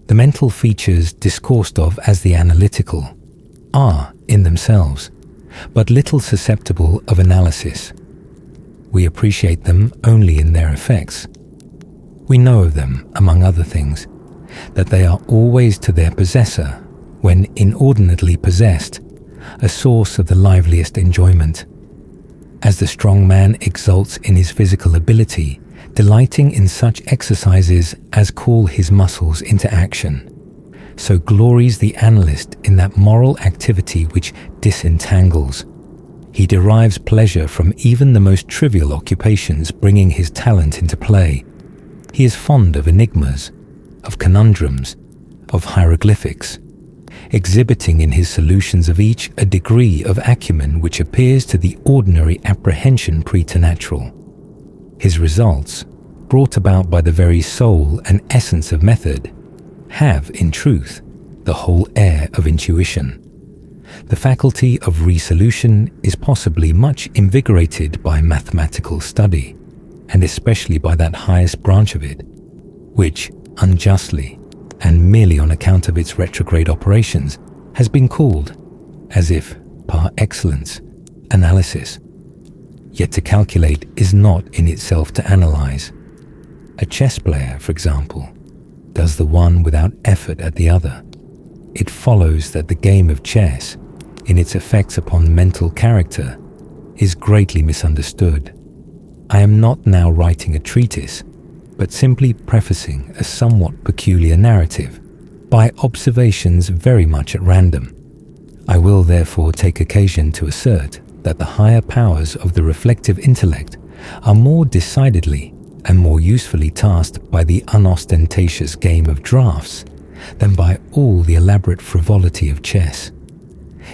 The mental features discoursed of as the analytical are, in themselves, but little susceptible of analysis. We appreciate them only in their effects. We know of them, among other things, that they are always to their possessor, when inordinately possessed, a source of the liveliest enjoyment. As the strong man exults in his physical ability, delighting in such exercises as call his muscles into action, so glories the analyst in that moral activity which disentangles. He derives pleasure from even the most trivial occupations bringing his talent into play. He is fond of enigmas, of conundrums, of hieroglyphics, exhibiting in his solutions of each a degree of acumen which appears to the ordinary apprehension preternatural. His results, brought about by the very soul and essence of method, have, in truth, the whole air of intuition. The faculty of resolution is possibly much invigorated by mathematical study, and especially by that highest branch of it, which, unjustly, and merely on account of its retrograde operations, has been called, as if par excellence, analysis. Yet to calculate is not in itself to analyze. A chess player, for example, does the one without effort at the other. It follows that the game of chess, in its effects upon mental character, is greatly misunderstood. I am not now writing a treatise, but simply prefacing a somewhat peculiar narrative by observations very much at random. I will therefore take occasion to assert that the higher powers of the reflective intellect are more decidedly and more usefully tasked by the unostentatious game of draughts than by all the elaborate frivolity of chess.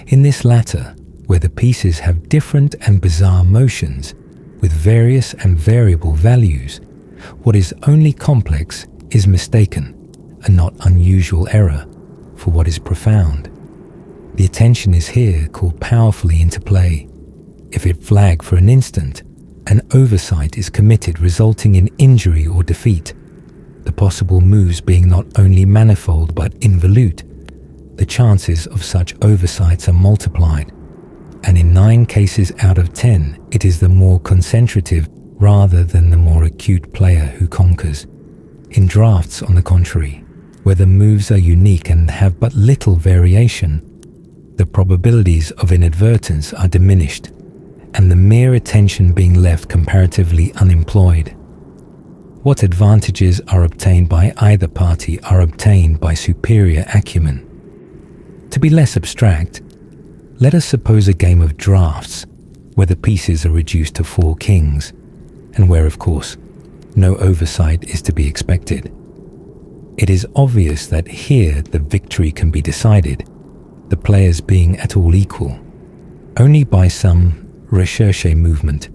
In this latter, where the pieces have different and bizarre motions, with various and variable values, what is only complex is mistaken, a not unusual error, for what is profound. The attention is here called powerfully into play. If it flag for an instant, an oversight is committed resulting in injury or defeat, the possible moves being not only manifold but involute. The chances of such oversights are multiplied, and in 9 cases out of 10 it is the more concentrative rather than the more acute player who conquers. In drafts, on the contrary, where the moves are unique and have but little variation, the probabilities of inadvertence are diminished, and the mere attention being left comparatively unemployed. What advantages are obtained by either party are obtained by superior acumen. To be less abstract, let us suppose a game of draughts, where the pieces are reduced to 4 kings, and where, of course, no oversight is to be expected. It is obvious that here the victory can be decided, the players being at all equal, only by some recherche movement,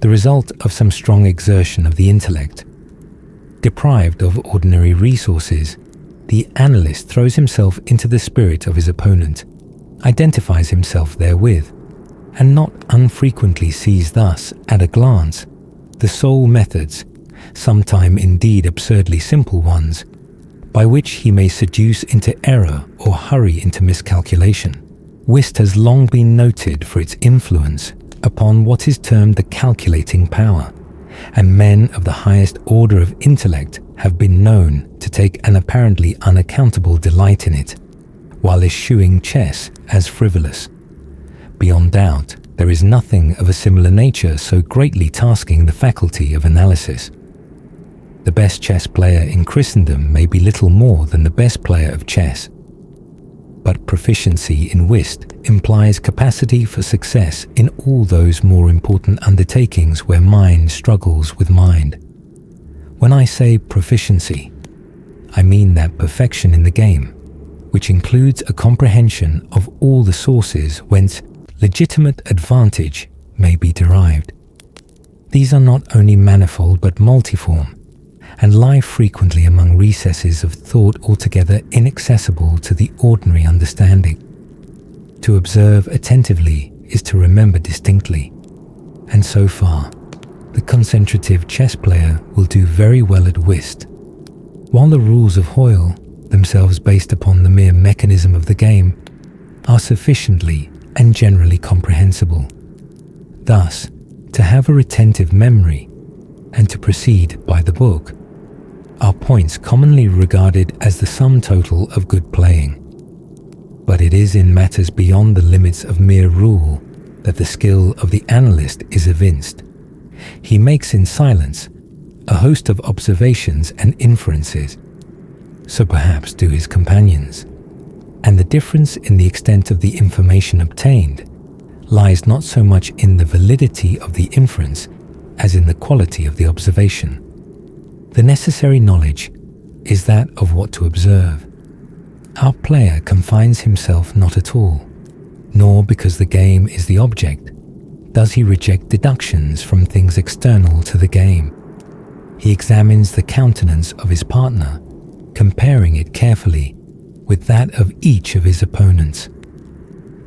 the result of some strong exertion of the intellect. Deprived of ordinary resources, the analyst throws himself into the spirit of his opponent, identifies himself therewith, and not unfrequently sees thus, at a glance, the sole methods, sometime indeed absurdly simple ones, by which he may seduce into error or hurry into miscalculation. Whist has long been noted for its influence upon what is termed the calculating power, and men of the highest order of intellect have been known to take an apparently unaccountable delight in it, while eschewing chess as frivolous. Beyond doubt, there is nothing of a similar nature so greatly tasking the faculty of analysis. The best chess player in Christendom may be little more than the best player of chess, but proficiency in whist implies capacity for success in all those more important undertakings where mind struggles with mind. When I say proficiency, I mean that perfection in the game, which includes a comprehension of all the sources whence legitimate advantage may be derived. These are not only manifold but multiform, and lie frequently among recesses of thought altogether inaccessible to the ordinary understanding. To observe attentively is to remember distinctly, and so far, the concentrative chess player will do very well at whist, while the rules of Hoyle, themselves based upon the mere mechanism of the game, are sufficiently and generally comprehensible. Thus, to have a retentive memory and to proceed by the book are points commonly regarded as the sum total of good playing. But it is in matters beyond the limits of mere rule that the skill of the analyst is evinced. He makes in silence a host of observations and inferences, so perhaps do his companions, and the difference in the extent of the information obtained lies not so much in the validity of the inference as in the quality of the observation. The necessary knowledge is that of what to observe. Our player confines himself not at all, nor because the game is the object does he reject deductions from things external to the game. He examines the countenance of his partner, comparing it carefully with that of each of his opponents.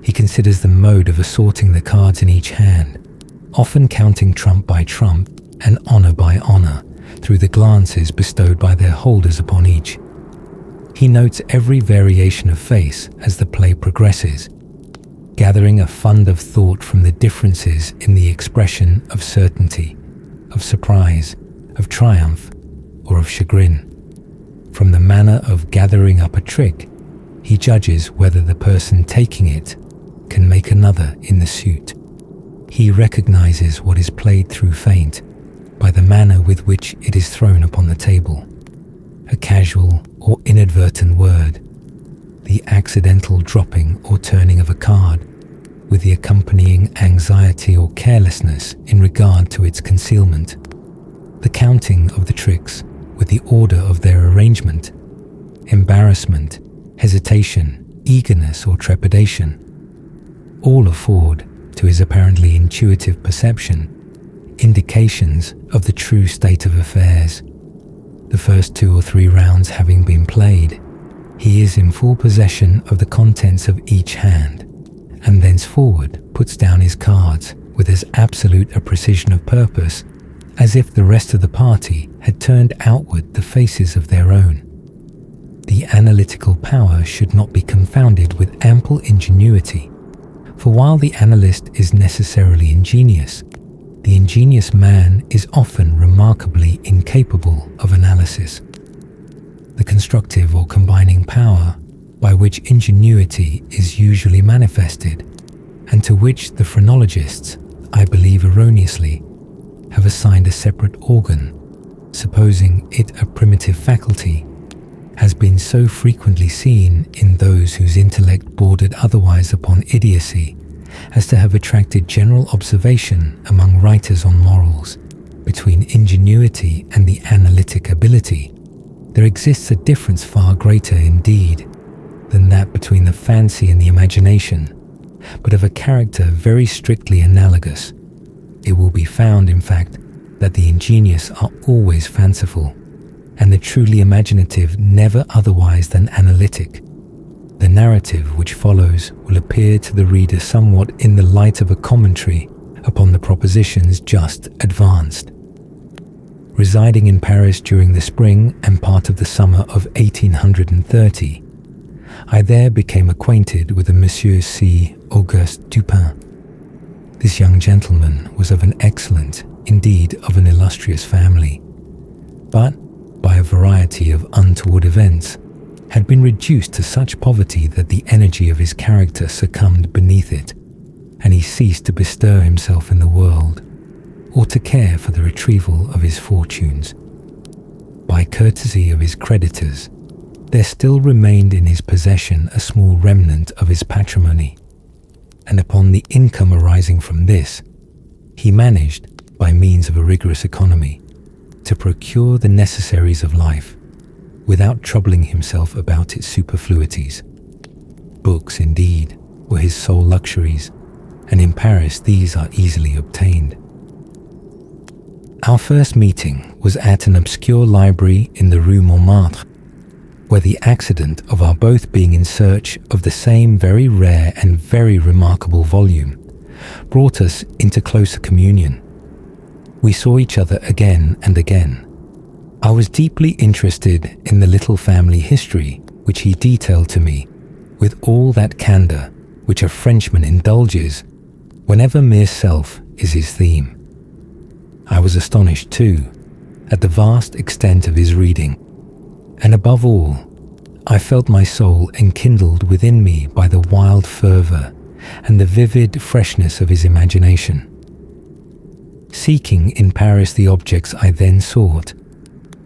He considers the mode of assorting the cards in each hand, often counting trump by trump and honor by honor through the glances bestowed by their holders upon each. He notes every variation of face as the play progresses, gathering a fund of thought from the differences in the expression of certainty, of surprise, of triumph, or of chagrin. From the manner of gathering up a trick, he judges whether the person taking it can make another in the suit. He recognizes what is played through feint by the manner with which it is thrown upon the table. A casual or inadvertent word, the accidental dropping or turning of a card, with the accompanying anxiety or carelessness in regard to its concealment, the counting of the tricks with the order of their arrangement, embarrassment, hesitation, eagerness or trepidation, all afford, to his apparently intuitive perception, indications of the true state of affairs. The first 2 or 3 rounds having been played, he is in full possession of the contents of each hand, and thenceforward puts down his cards with as absolute a precision of purpose as if the rest of the party had turned outward the faces of their own. The analytical power should not be confounded with ample ingenuity, for while the analyst is necessarily ingenious, the ingenious man is often remarkably incapable of analysis. The constructive or combining power by which ingenuity is usually manifested, and to which the phrenologists, I believe erroneously, have assigned a separate organ, supposing it a primitive faculty, has been so frequently seen in those whose intellect bordered otherwise upon idiocy as to have attracted general observation among writers on morals. Between ingenuity and the analytic ability, there exists a difference far greater indeed than that between the fancy and the imagination, but of a character very strictly analogous. It will be found, in fact, that the ingenious are always fanciful, and the truly imaginative never otherwise than analytic. The narrative which follows will appear to the reader somewhat in the light of a commentary upon the propositions just advanced. Residing in Paris during the spring and part of the summer of 1830, I there became acquainted with a Monsieur C. Auguste Dupin. This young gentleman was of an excellent, indeed of an illustrious family, but, by a variety of untoward events, had been reduced to such poverty that the energy of his character succumbed beneath it, and he ceased to bestir himself in the world, or to care for the retrieval of his fortunes. By courtesy of his creditors, there still remained in his possession a small remnant of his patrimony, and upon the income arising from this, he managed, by means of a rigorous economy, to procure the necessaries of life, without troubling himself about its superfluities. Books, indeed, were his sole luxuries, and in Paris these are easily obtained. Our first meeting was at an obscure library in the Rue Morgue, where the accident of our both being in search of the same very rare and very remarkable volume brought us into closer communion. We saw each other again and again. I was deeply interested in the little family history which he detailed to me with all that candour which a Frenchman indulges whenever mere self is his theme. I was astonished, too, at the vast extent of his reading, and above all, I felt my soul enkindled within me by the wild fervour and the vivid freshness of his imagination. Seeking in Paris the objects I then sought,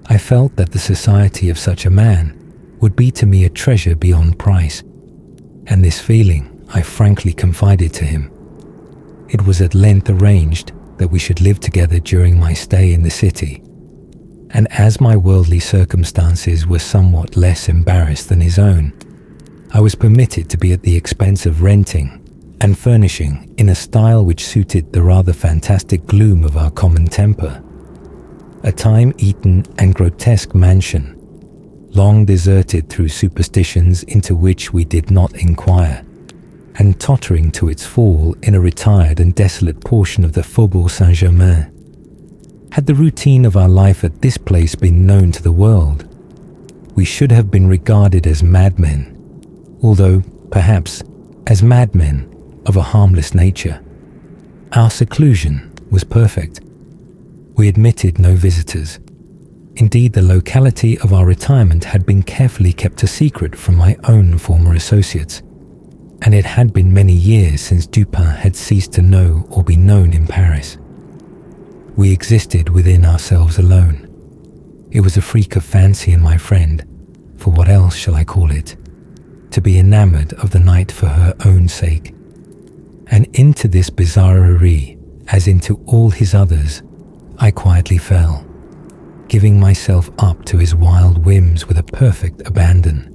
I felt that the society of such a man would be to me a treasure beyond price, and this feeling I frankly confided to him. It was at length arranged that we should live together during my stay in the city, and as my worldly circumstances were somewhat less embarrassed than his own, I was permitted to be at the expense of renting and furnishing in a style which suited the rather fantastic gloom of our common temper. A time-eaten and grotesque mansion, long deserted through superstitions into which we did not inquire, and tottering to its fall in a retired and desolate portion of the Faubourg Saint-Germain. Had the routine of our life at this place been known to the world, we should have been regarded as madmen, although, perhaps, as madmen of a harmless nature. Our seclusion was perfect. We admitted no visitors. Indeed, the locality of our retirement had been carefully kept a secret from my own former associates, and it had been many years since Dupin had ceased to know or be known in Paris. We existed within ourselves alone. It was a freak of fancy in my friend, for what else shall I call it, to be enamoured of the night for her own sake. And into this bizarrerie, as into all his others, I quietly fell, giving myself up to his wild whims with a perfect abandon.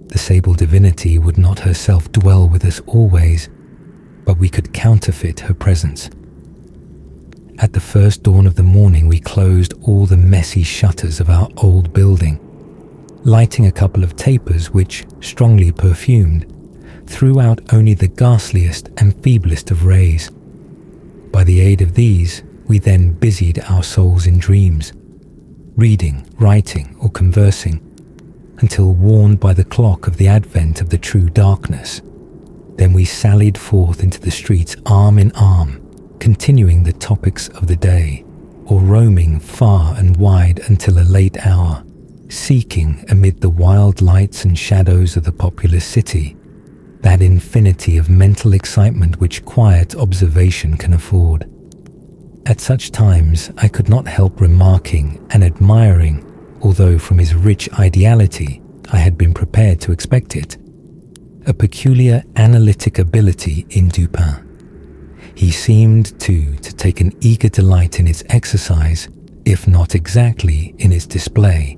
The sable divinity would not herself dwell with us always, but we could counterfeit her presence. At the first dawn of the morning we closed all the messy shutters of our old building, lighting a couple of tapers which, strongly perfumed, threw out only the ghastliest and feeblest of rays. By the aid of these, we then busied our souls in dreams, reading, writing, or conversing, until warned by the clock of the advent of the true darkness. Then we sallied forth into the streets arm in arm, continuing the topics of the day, or roaming far and wide until a late hour, seeking amid the wild lights and shadows of the populous city that infinity of mental excitement which quiet observation can afford. At such times I could not help remarking and admiring, although from his rich ideality I had been prepared to expect it, a peculiar analytic ability in Dupin. He seemed, too, to take an eager delight in its exercise, if not exactly in its display,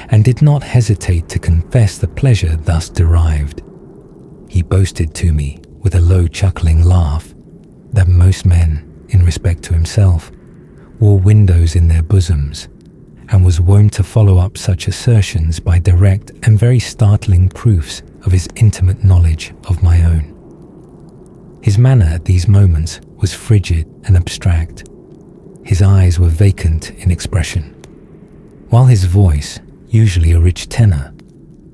and did not hesitate to confess the pleasure thus derived. He boasted to me, with a low chuckling laugh, that most men, in respect to himself, wore windows in their bosoms, and was wont to follow up such assertions by direct and very startling proofs of his intimate knowledge of my own. His manner at these moments was frigid and abstract. His eyes were vacant in expression, while his voice, usually a rich tenor,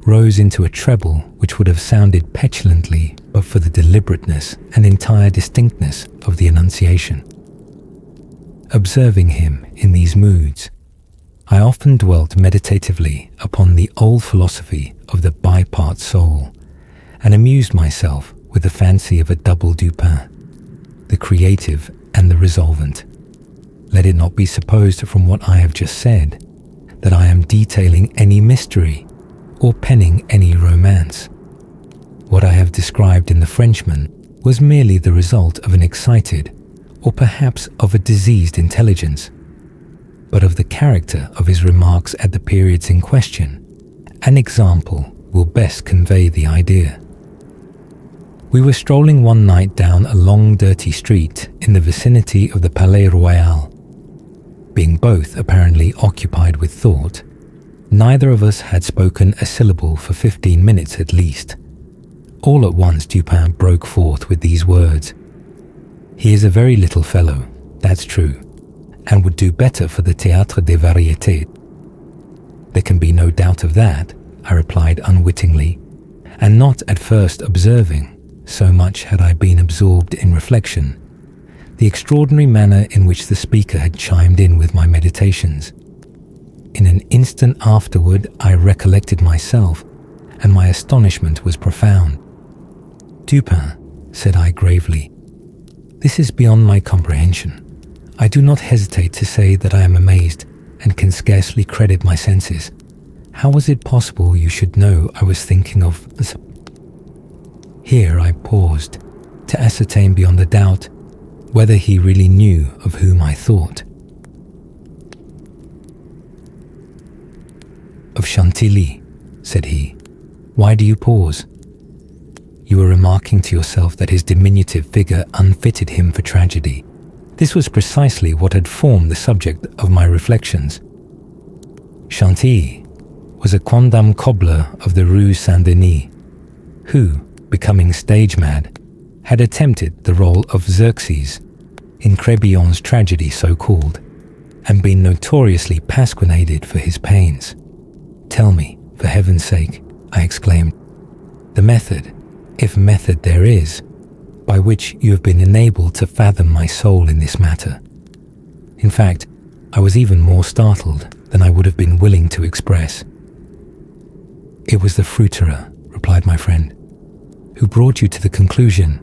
rose into a treble which would have sounded petulantly but for the deliberateness and entire distinctness of the enunciation. Observing him in these moods, I often dwelt meditatively upon the old philosophy of the bipart soul, and amused myself with the fancy of a double Dupin, the creative and the resolvent. Let it not be supposed from what I have just said that I am detailing any mystery or penning any romance. What I have described in The Frenchman was merely the result of an excited, or perhaps of a diseased intelligence, but of the character of his remarks at the periods in question. An example will best convey the idea. We were strolling one night down a long dirty street in the vicinity of the Palais Royal. Being both apparently occupied with thought, neither of us had spoken a syllable for 15 minutes at least. All at once Dupin broke forth with these words: "He is a very little fellow, that's true, and would do better for the Théâtre des Variétés. There can be no doubt of that, I replied unwittingly, and not at first observing, so much had I been absorbed in reflection, the extraordinary manner in which the speaker had chimed in with my meditations. In an instant afterward, I recollected myself, and my astonishment was profound. "Dupin," said I gravely, "this is beyond my comprehension. I do not hesitate to say that I am amazed and can scarcely credit my senses. How was it possible you should know I was thinking of..." Here I paused to ascertain beyond a doubt whether he really knew of whom I thought. "Of Chantilly," said he. "Why do you pause?" "You were remarking to yourself that his diminutive figure unfitted him for tragedy. This was precisely what had formed the subject of my reflections. Chantilly was a quondam cobbler of the Rue Saint-Denis, who, becoming stage mad, had attempted the role of Xerxes in Crébillon's tragedy so called, and been notoriously pasquinaded for his pains. Tell me, for heaven's sake," I exclaimed, "the method, if method there is, by which you have been enabled to fathom my soul in this matter." In fact, I was even more startled than I would have been willing to express. "It was the fruiterer," replied my friend, "who brought you to the conclusion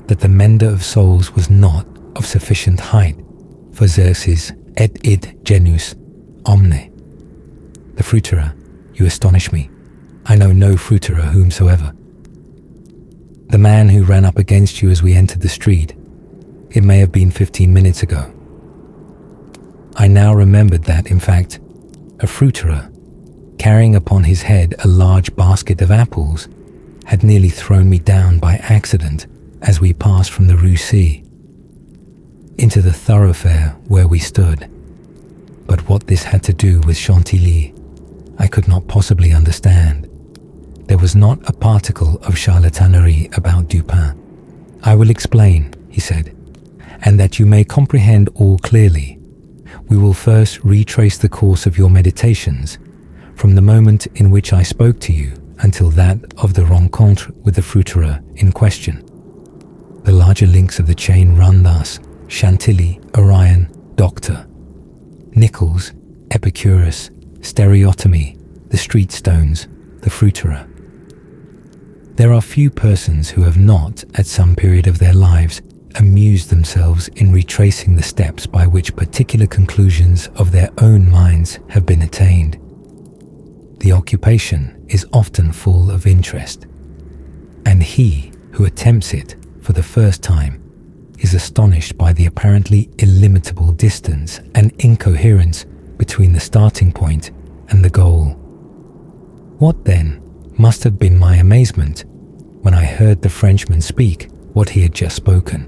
that the mender of souls was not of sufficient height for Xerxes et id genus omne." "The fruiterer, you astonish me. I know no fruiterer whomsoever." "The man who ran up against you as we entered the street. It may have been 15 minutes ago." I now remembered that, in fact, a fruiterer, carrying upon his head a large basket of apples, had nearly thrown me down by accident as we passed from the Rue C into the thoroughfare where we stood. But what this had to do with Chantilly, I could not possibly understand. There was not a particle of charlatanerie about Dupin. "I will explain," he said, "and that you may comprehend all clearly, we will first retrace the course of your meditations from the moment in which I spoke to you until that of the rencontre with the fruiterer in question. The larger links of the chain run thus: Chantilly, Orion, Doctor; Nichols, Epicurus, Stereotomy, the street stones, the fruiterer. There are few persons who have not, at some period of their lives, amused themselves in retracing the steps by which particular conclusions of their own minds have been attained. The occupation is often full of interest, and he who attempts it for the first time is astonished by the apparently illimitable distance and incoherence between the starting point and the goal. What then must have been my amazement when I heard the Frenchman speak what he had just spoken,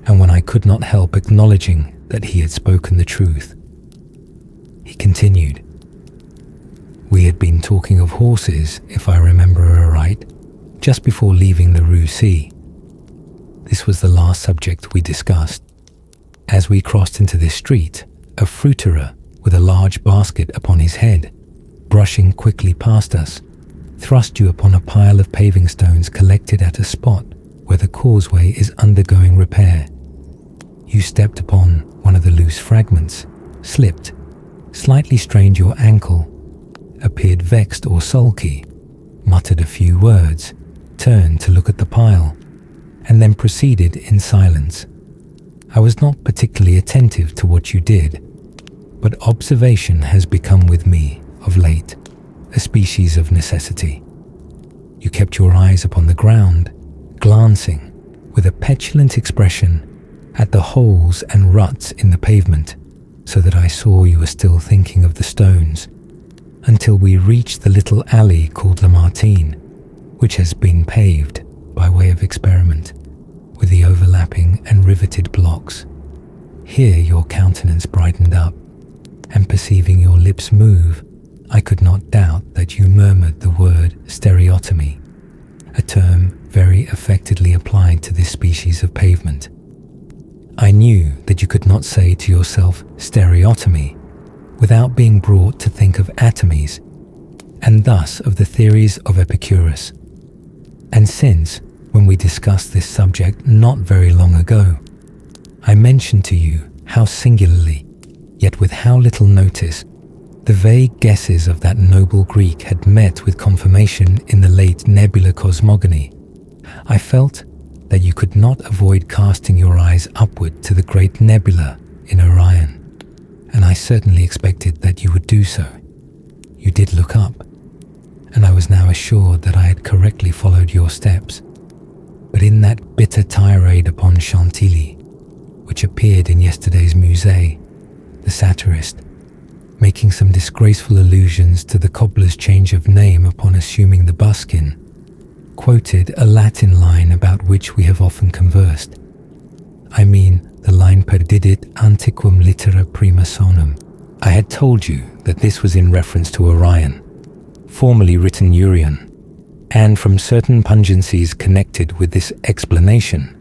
and when I could not help acknowledging that he had spoken the truth. He continued, "We had been talking of horses, if I remember aright, just before leaving the Rue C. This was the last subject we discussed. As we crossed into this street, a fruiterer with a large basket upon his head, brushing quickly past us, thrust you upon a pile of paving stones collected at a spot where the causeway is undergoing repair. You stepped upon one of the loose fragments, slipped, slightly strained your ankle, appeared vexed or sulky, muttered a few words, turned to look at the pile, and then proceeded in silence. I was not particularly attentive to what you did, but observation has become with me, of late, a species of necessity. You kept your eyes upon the ground, glancing, with a petulant expression, at the holes and ruts in the pavement, so that I saw you were still thinking of the stones, until we reached the little alley called Lamartine, which has been paved, by way of experiment, with the overlapping and riveted blocks. Here your countenance brightened up, and perceiving your lips move, I could not doubt that you murmured the word stereotomy, a term very affectedly applied to this species of pavement. I knew that you could not say to yourself stereotomy without being brought to think of atomies, and thus of the theories of Epicurus. And since, when we discussed this subject not very long ago, I mentioned to you how singularly, yet with how little notice, the vague guesses of that noble Greek had met with confirmation in the late Nebula Cosmogony, I felt that you could not avoid casting your eyes upward to the great nebula in Orion, and I certainly expected that you would do so. You did look up, and I was now assured that I had correctly followed your steps. But in that bitter tirade upon Chantilly, which appeared in yesterday's Musée, the satirist, making some disgraceful allusions to the cobbler's change of name upon assuming the buskin, quoted a Latin line about which we have often conversed. I mean the line perdidit antiquum littera prima sonum. I had told you that this was in reference to Orion, formerly written Urion, and from certain pungencies connected with this explanation,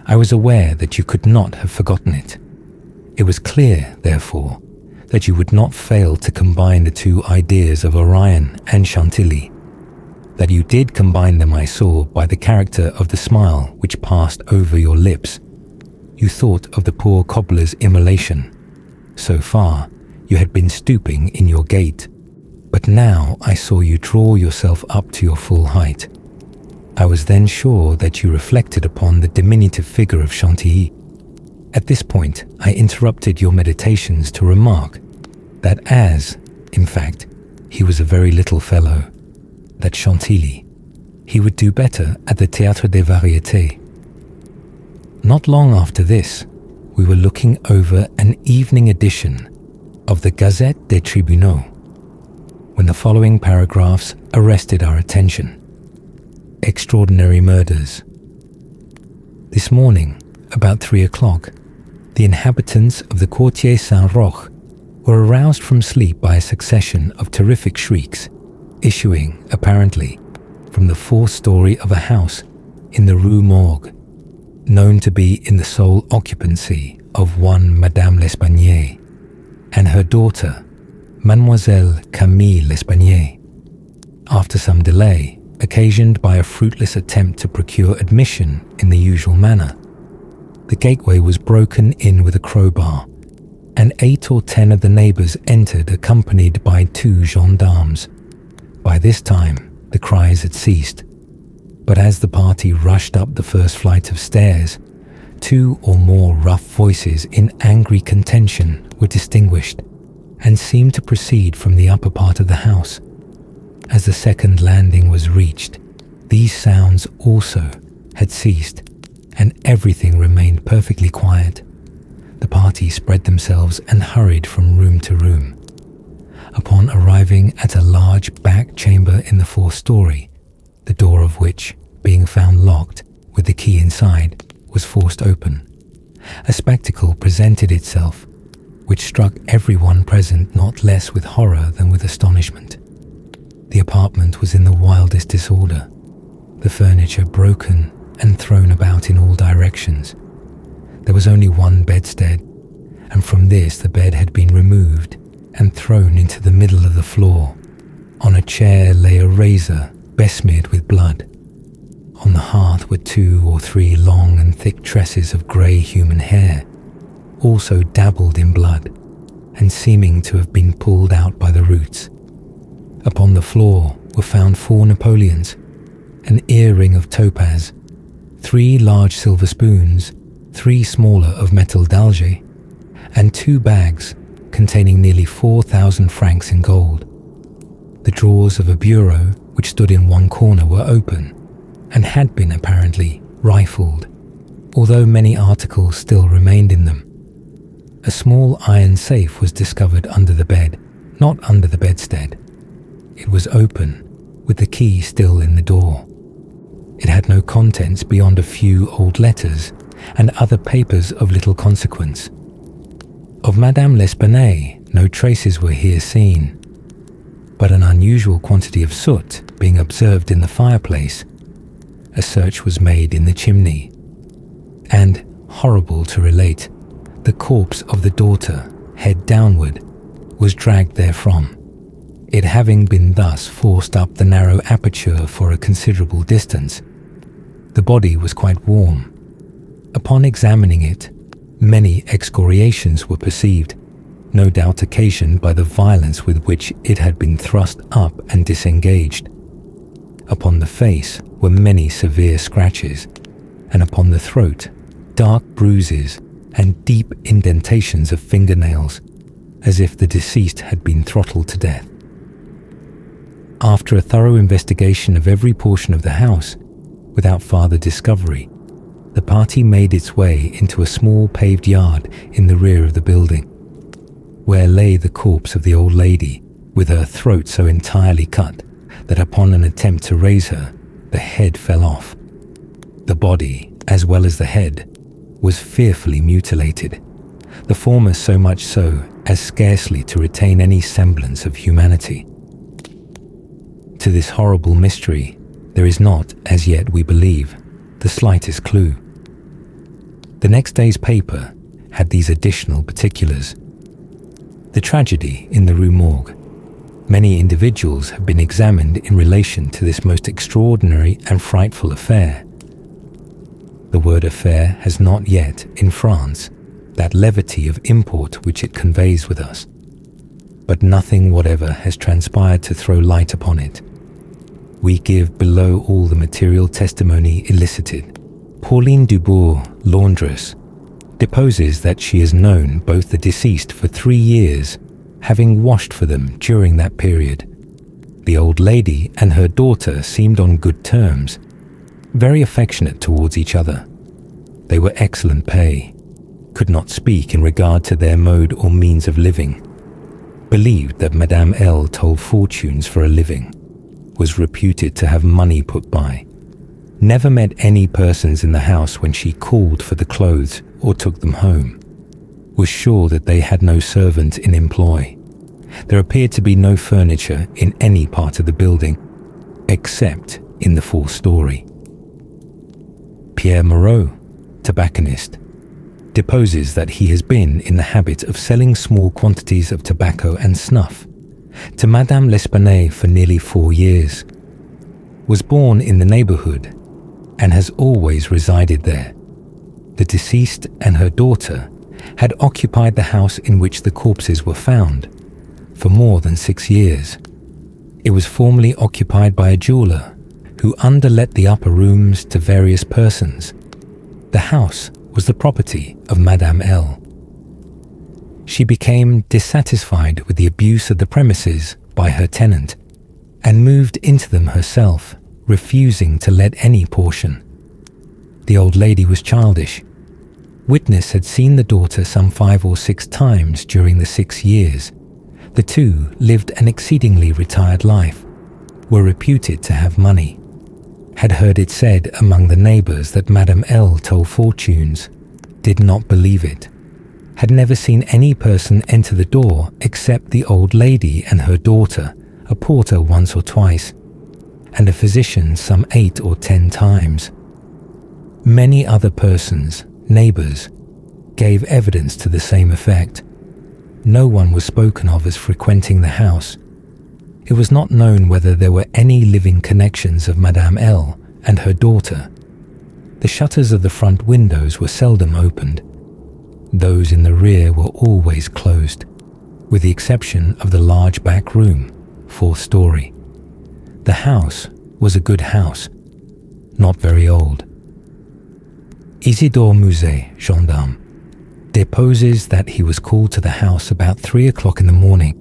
I was aware that you could not have forgotten it. It was clear, therefore, that you would not fail to combine the two ideas of Orion and Chantilly. That you did combine them I saw by the character of the smile which passed over your lips. You thought of the poor cobbler's immolation. So far, you had been stooping in your gait, but now I saw you draw yourself up to your full height. I was then sure that you reflected upon the diminutive figure of Chantilly. At this point, I interrupted your meditations to remark that as, in fact, he was a very little fellow, that Chantilly, he would do better at the Théâtre des Variétés. Not long after this, we were looking over an evening edition of the Gazette des Tribunaux, when the following paragraphs arrested our attention. Extraordinary murders. This morning, about 3 o'clock, the inhabitants of the Quartier Saint-Roch were aroused from sleep by a succession of terrific shrieks, issuing, apparently, from the fourth story of a house in the Rue Morgue, known to be in the sole occupancy of one Madame L'Espagnier and her daughter, Mademoiselle Camille L'Espagnier. After some delay, occasioned by a fruitless attempt to procure admission in the usual manner, the gateway was broken in with a crowbar, and 8 or 10 of the neighbours entered accompanied by 2 gendarmes. By this time, the cries had ceased, but as the party rushed up the first flight of stairs, 2 or more rough voices in angry contention were distinguished, and seemed to proceed from the upper part of the house. As the second landing was reached, these sounds also had ceased, and everything remained perfectly quiet. The party spread themselves and hurried from room to room. Upon arriving at a large back chamber in the 4th story, the door of which, being found locked with the key inside, was forced open, a spectacle presented itself which struck everyone present not less with horror than with astonishment. The apartment was in the wildest disorder, the furniture broken and thrown about in all directions. There was only one bedstead, and from this the bed had been removed and thrown into the middle of the floor. On a chair lay a razor besmeared with blood. On the hearth were 2 or 3 long and thick tresses of grey human hair, also dabbled in blood, and seeming to have been pulled out by the roots. Upon the floor were found 4 Napoleons, an earring of topaz, 3 large silver spoons, 3 smaller of metal d'Alger, and 2 bags containing nearly 4,000 francs in gold. The drawers of a bureau which stood in one corner were open, and had been apparently rifled, although many articles still remained in them. A small iron safe was discovered under the bed, not under the bedstead. It was open, with the key still in the door. It had no contents beyond a few old letters and other papers of little consequence. Of Madame L'Espagnier, no traces were here seen, but an unusual quantity of soot being observed in the fireplace, a search was made in the chimney, and, horrible to relate, the corpse of the daughter, head downward, was dragged therefrom. It having been thus forced up the narrow aperture for a considerable distance, the body was quite warm. Upon examining it, many excoriations were perceived, no doubt occasioned by the violence with which it had been thrust up and disengaged. Upon the face were many severe scratches, and upon the throat, dark bruises and deep indentations of fingernails, as if the deceased had been throttled to death. After a thorough investigation of every portion of the house, without farther discovery, the party made its way into a small paved yard in the rear of the building, where lay the corpse of the old lady, with her throat so entirely cut that upon an attempt to raise her, the head fell off. The body, as well as the head, was fearfully mutilated, the former so much so as scarcely to retain any semblance of humanity. To this horrible mystery, there is not, as yet we believe, the slightest clue. The next day's paper had these additional particulars. The tragedy in the Rue Morgue. Many individuals have been examined in relation to this most extraordinary and frightful affair. The word affair has not yet, in France, that levity of import which it conveys with us, but nothing whatever has transpired to throw light upon it. We give below all the material testimony elicited. Pauline Dubourg, laundress, deposes that she has known both the deceased for 3 years, having washed for them during that period. The old lady and her daughter seemed on good terms, very affectionate towards each other. They were excellent pay, could not speak in regard to their mode or means of living, believed that Madame L. told fortunes for a living, was reputed to have money put by, never met any persons in the house when she called for the clothes or took them home, was sure that they had no servant in employ. There appeared to be no furniture in any part of the building, except in the 4th story. Pierre Moreau, tobacconist, deposes that he has been in the habit of selling small quantities of tobacco and snuff to Madame L'Espanaye for nearly 4 years, was born in the neighborhood, and has always resided there. The deceased and her daughter had occupied the house in which the corpses were found for more than 6 years. It was formerly occupied by a jeweler who underlet the upper rooms to various persons. The house was the property of Madame L. She became dissatisfied with the abuse of the premises by her tenant and moved into them herself, refusing to let any portion. The old lady was childish. Witness had seen the daughter some 5 or 6 times during the 6 years. The two lived an exceedingly retired life, were reputed to have money, had heard it said among the neighbors that Madame L. told fortunes, did not believe it, had never seen any person enter the door except the old lady and her daughter, a porter once or twice, and a physician some 8 or 10 times. Many other persons, neighbors, gave evidence to the same effect. No one was spoken of as frequenting the house. It was not known whether there were any living connections of Madame L. and her daughter. The shutters of the front windows were seldom opened. Those in the rear were always closed, with the exception of the large back room, 4th story. The house was a good house, not very old. Isidore Muset, gendarme, deposes that he was called to the house about 3 o'clock in the morning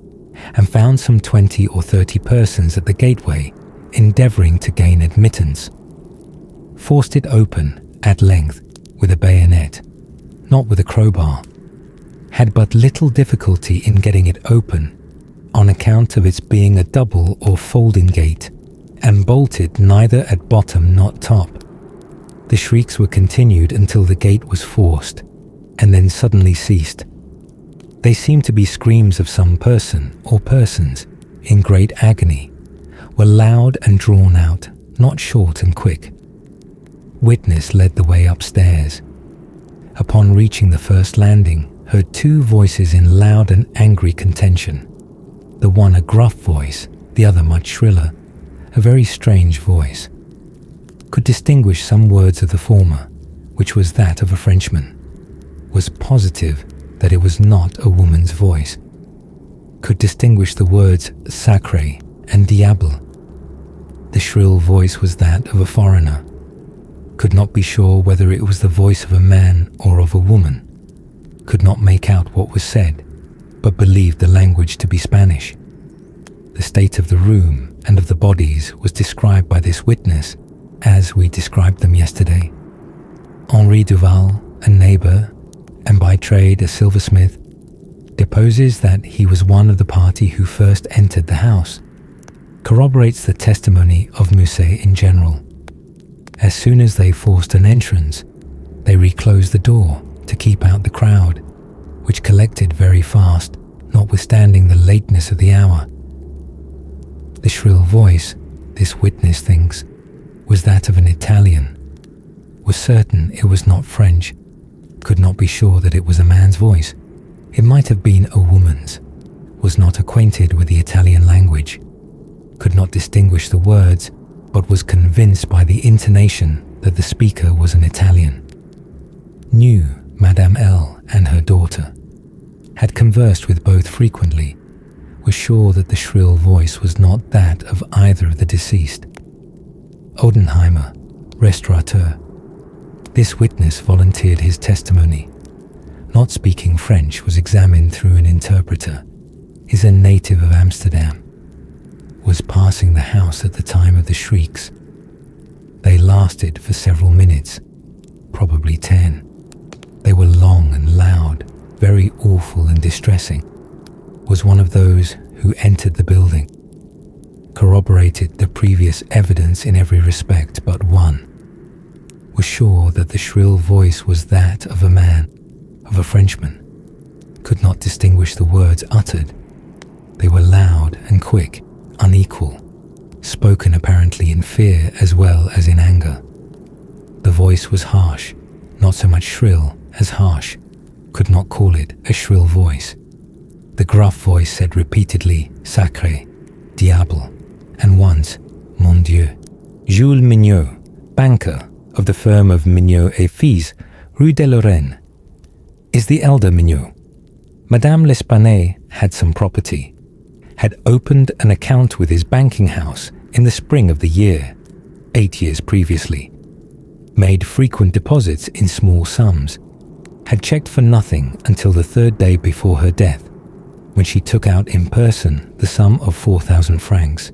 and found some 20 or 30 persons at the gateway endeavouring to gain admittance. Forced it open at length with a bayonet, not with a crowbar. Had but little difficulty in getting it open on account of its being a double or folding gate and bolted neither at bottom nor top. The shrieks were continued until the gate was forced and then suddenly ceased. They seemed to be screams of some person or persons in great agony, were loud and drawn out, not short and quick. Witness led the way upstairs. Upon reaching the first landing, heard 2 voices in loud and angry contention. the one a gruff voice, the other much shriller, a very strange voice. Could distinguish some words of the former, which was that of a Frenchman. Was positive that it was not a woman's voice. Could distinguish the words sacré and diable. The shrill voice was that of a foreigner. Could not be sure whether it was the voice of a man or of a woman. Could not make out what was said, but believed the language to be Spanish. The state of the room and of the bodies was described by this witness as we described them yesterday. Henri Duval, a neighbour, and by trade a silversmith, deposes that he was one of the party who first entered the house, corroborates the testimony of Musset in general. As soon as they forced an entrance, they reclosed the door to keep out the crowd, which collected very fast, notwithstanding the lateness of the hour. The shrill voice, this witness thinks, was that of an Italian, was certain it was not French, could not be sure that it was a man's voice. It might have been a woman's, was not acquainted with the Italian language, could not distinguish the words, but was convinced by the intonation that the speaker was an Italian. Knew Madame L. and her daughter, had conversed with both frequently, was sure that the shrill voice was not that of either of the deceased. Odenheimer, restaurateur. This witness volunteered his testimony. Not speaking French, was examined through an interpreter. Is a native of Amsterdam. Was passing the house at the time of the shrieks. They lasted for several minutes, probably 10. They were long and loud, very awful and distressing. Was one of those who entered the building. Corroborated the previous evidence in every respect but one. Was sure that the shrill voice was that of a man, of a Frenchman. Could not distinguish the words uttered. They were loud and quick, unequal, spoken apparently in fear as well as in anger. The voice was harsh, not so much shrill as harsh. Could not call it a shrill voice. The gruff voice said repeatedly, sacré, diable, and once, mon Dieu. Jules Mignot, banker of the firm of Mignot et Fils, Rue de Lorraine, is the elder Mignot. Madame L'Espanaye had some property, had opened an account with his banking house in the spring of the year, 8 years previously, made frequent deposits in small sums, had checked for nothing until the third day before her death, when she took out in person the sum of 4,000 francs.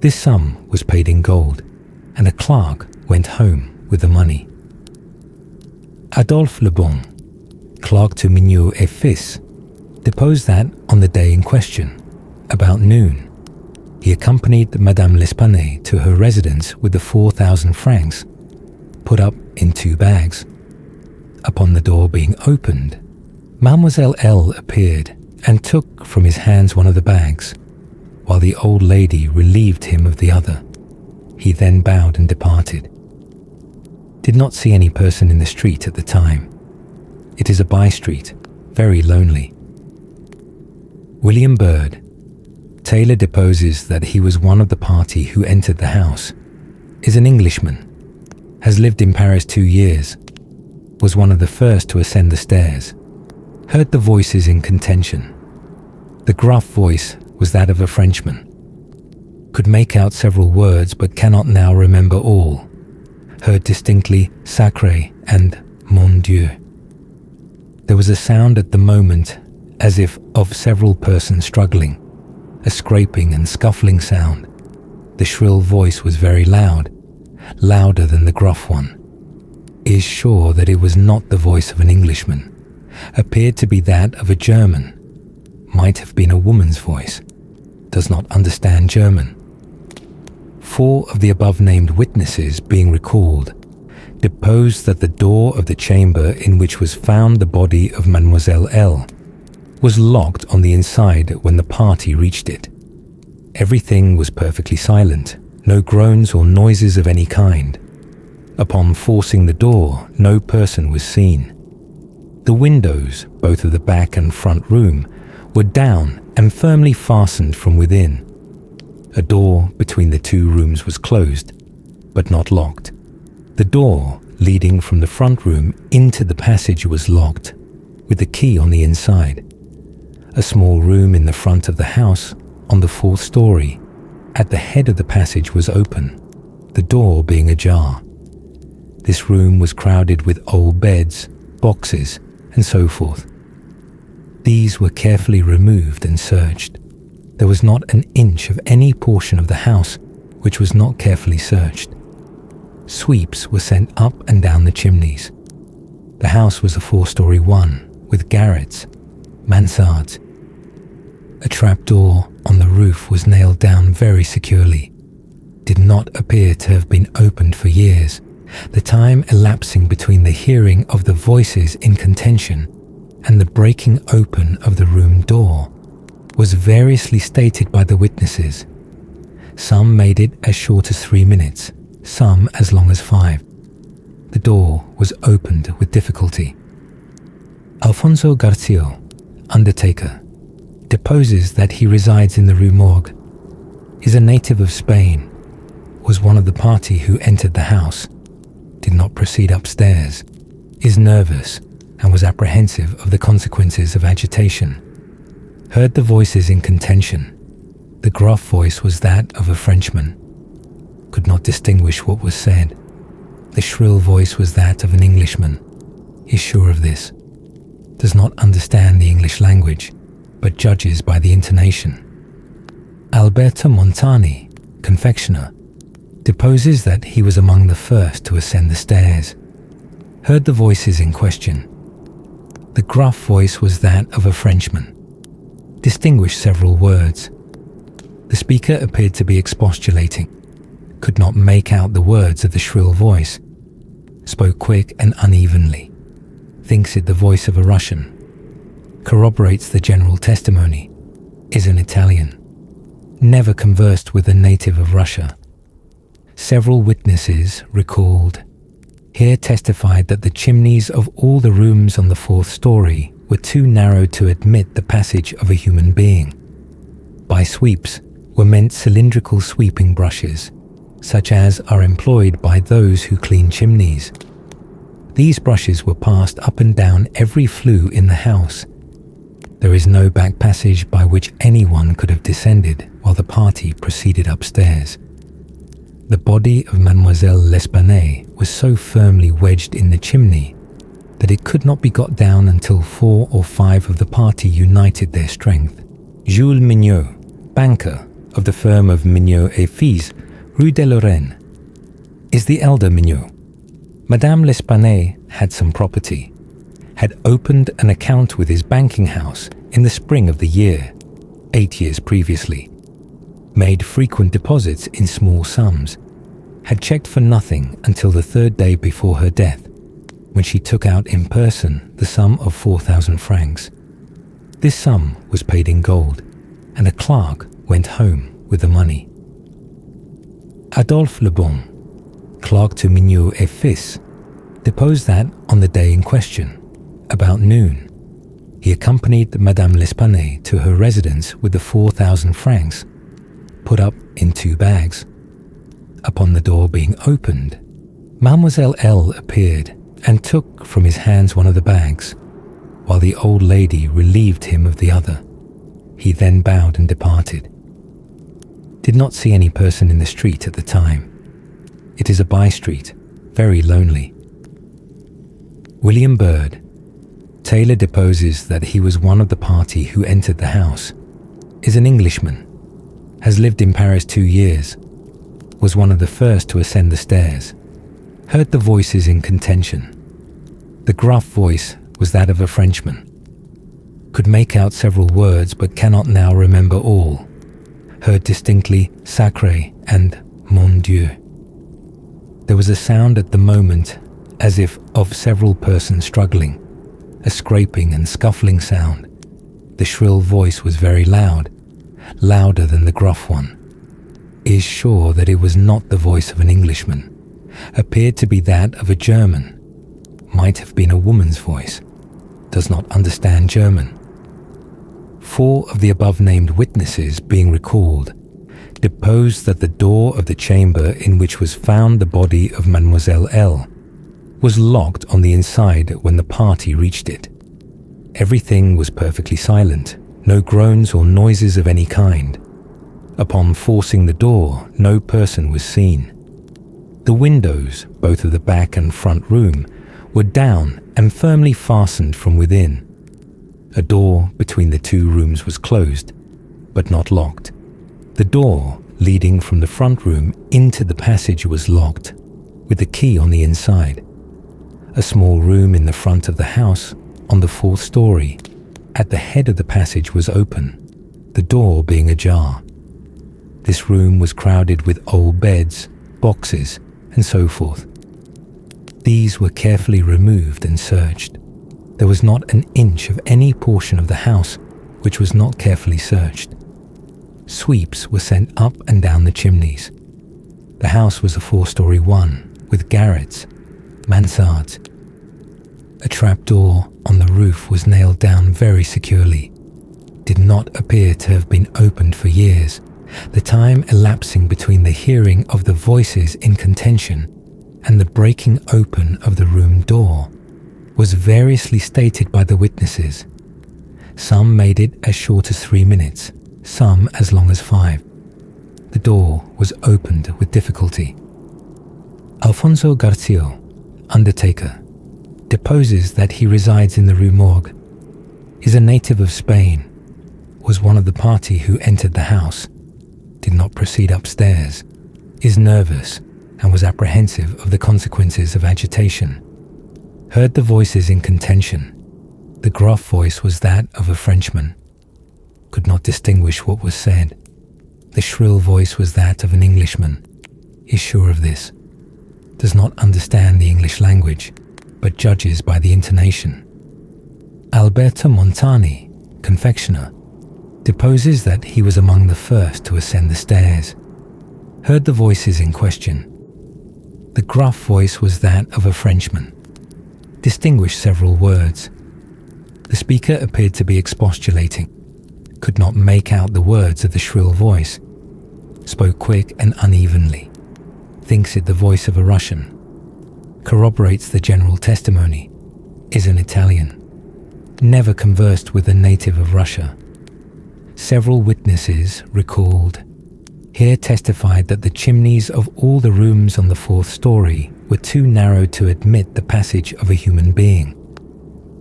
This sum was paid in gold, and a clerk went home with the money. Adolphe Lebon, clerk to Mignot et Fils, deposed that on the day in question, about noon, he accompanied Madame L'Espanaye to her residence with the 4,000 francs, put up in 2 bags. Upon the door being opened, Mademoiselle L. appeared and took from his hands one of the bags, while the old lady relieved him of the other. He then bowed and departed. Did not see any person in the street at the time. It is a by-street, very lonely. William Bird, Taylor deposes that he was one of the party who entered the house, is an Englishman, has lived in Paris 2 years, was one of the first to ascend the stairs, heard the voices in contention. The gruff voice was that of a Frenchman. Could make out several words but cannot now remember all. Heard distinctly sacré and mon Dieu. There was a sound at the moment as if of several persons struggling, a scraping and scuffling sound. The shrill voice was very loud, louder than the gruff one. Is sure that it was not the voice of an Englishman. Appeared to be that of a German. Might have been a woman's voice. Does not understand German. 4 of the above-named witnesses being recalled, deposed that the door of the chamber in which was found the body of Mademoiselle L. was locked on the inside when the party reached it. Everything was perfectly silent, no groans or noises of any kind. Upon forcing the door, no person was seen. The windows, both of the back and front room, were down and firmly fastened from within. A door between the two rooms was closed, but not locked. The door leading from the front room into the passage was locked, with the key on the inside. A small room in the front of the house, on the 4th story, at the head of the passage was open, the door being ajar. This room was crowded with old beds, boxes, and so forth. These were carefully removed and searched. There was not an inch of any portion of the house which was not carefully searched. Sweeps were sent up and down the chimneys. The house was a 4-story one, with garrets, mansards. A trapdoor on the roof was nailed down very securely. Did not appear to have been opened for years. The time elapsing between the hearing of the voices in contention and the breaking open of the room door was variously stated by the witnesses. Some made it as short as 3 minutes, some as long as 5. The door was opened with difficulty. Alfonso Garcia, undertaker, deposes that he resides in the Rue Morgue, is a native of Spain, was one of the party who entered the house, did not proceed upstairs, is nervous and was apprehensive of the consequences of agitation. Heard the voices in contention. The gruff voice was that of a Frenchman. Could not distinguish what was said. The shrill voice was that of an Englishman. Is sure of this. Does not understand the English language, but judges by the intonation. Alberto Montani, confectioner, deposes that he was among the first to ascend the stairs. Heard the voices in question. The gruff voice was that of a Frenchman. Distinguished several words. The speaker appeared to be expostulating. Could not make out the words of the shrill voice. Spoke quick and unevenly. Thinks it the voice of a Russian. Corroborates the general testimony. Is an Italian. Never conversed with a native of Russia. Several witnesses recalled. Here testified that the chimneys of all the rooms on the 4th story were too narrow to admit the passage of a human being. By sweeps were meant cylindrical sweeping brushes, such as are employed by those who clean chimneys. These brushes were passed up and down every flue in the house. There is no back passage by which anyone could have descended while the party proceeded upstairs. The body of Mademoiselle L'Espanaye was so firmly wedged in the chimney that it could not be got down until 4 or 5 of the party united their strength. Jules Mignot, banker of the firm of Mignot et Fils, Rue de Lorraine, is the elder Mignot. Madame L'Espanaye had some property, had opened an account with his banking house in the spring of the year, 8 years previously, made frequent deposits in small sums, had checked for nothing until the 3rd day before her death, when she took out in person the sum of 4,000 francs. This sum was paid in gold, and a clerk went home with the money. Adolphe Lebon, clerk to Mignot et Fils, deposed that on the day in question, about noon, he accompanied Madame L'Espanaye to her residence with the 4,000 francs, put up in 2 bags. Upon the door being opened, Mademoiselle L. appeared and took from his hands one of the bags, while the old lady relieved him of the other. He then bowed and departed. Did not see any person in the street at the time. It is a by-street, very lonely. William Bird, tailor, deposes that he was one of the party who entered the house, is an Englishman, has lived in Paris 2 years, was one of the first to ascend the stairs, heard the voices in contention. The gruff voice was that of a Frenchman. Could make out several words but cannot now remember all. Heard distinctly sacré and mon Dieu. There was a sound at the moment as if of several persons struggling, a scraping and scuffling sound. The shrill voice was very loud, louder than the gruff one. Is sure that it was not the voice of an Englishman. Appeared to be that of a German. Might have been a woman's voice. Does not understand German. 4 of the above-named witnesses being recalled deposed that the door of the chamber in which was found the body of Mademoiselle L was locked on the inside when the party reached it. Everything was perfectly silent, no groans or noises of any kind. Upon forcing the door, no person was seen. The windows, both of the back and front room, were down and firmly fastened from within. A door between the 2 rooms was closed, but not locked. The door leading from the front room into the passage was locked, with the key on the inside. A small room in the front of the house, on the 4th story, at the head of the passage was open, the door being ajar. This room was crowded with old beds, boxes, and so forth. These were carefully removed and searched. There was not an inch of any portion of the house which was not carefully searched. Sweeps were sent up and down the chimneys. The house was a 4-story one, with garrets, mansards. A trapdoor on the roof was nailed down very securely. Did not appear to have been opened for years. The time elapsing between the hearing of the voices in contention and the breaking open of the room door was variously stated by the witnesses. Some made it as short as 3 minutes, some as long as 5. The door was opened with difficulty. Alfonso Garcia, undertaker, deposes that he resides in the Rue Morgue, is a native of Spain, was one of the party who entered the house, did not proceed upstairs, is nervous and was apprehensive of the consequences of agitation. Heard the voices in contention. The gruff voice was that of a Frenchman. Could not distinguish what was said. The shrill voice was that of an Englishman. Is sure of this. Does not understand the English language, but judges by the intonation. Alberto Montani, confectioner, deposes that he was among the first to ascend the stairs. Heard the voices in question. The gruff voice was that of a Frenchman. Distinguished several words. The speaker appeared to be expostulating. Could not make out the words of the shrill voice. Spoke quick and unevenly. Thinks it the voice of a Russian. Corroborates the general testimony. Is an Italian. Never conversed with a native of Russia. Several witnesses recalled. Here testified that the chimneys of all the rooms on the 4th story were too narrow to admit the passage of a human being.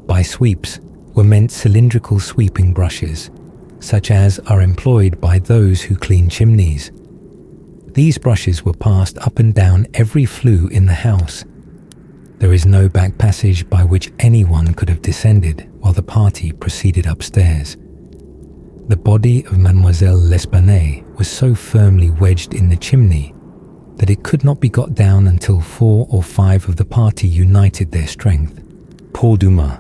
By sweeps were meant cylindrical sweeping brushes, such as are employed by those who clean chimneys. These brushes were passed up and down every flue in the house. There is no back passage by which anyone could have descended while the party proceeded upstairs. The body of Mademoiselle L'Espanaye was so firmly wedged in the chimney that it could not be got down until 4 or 5 of the party united their strength. Paul Dumas,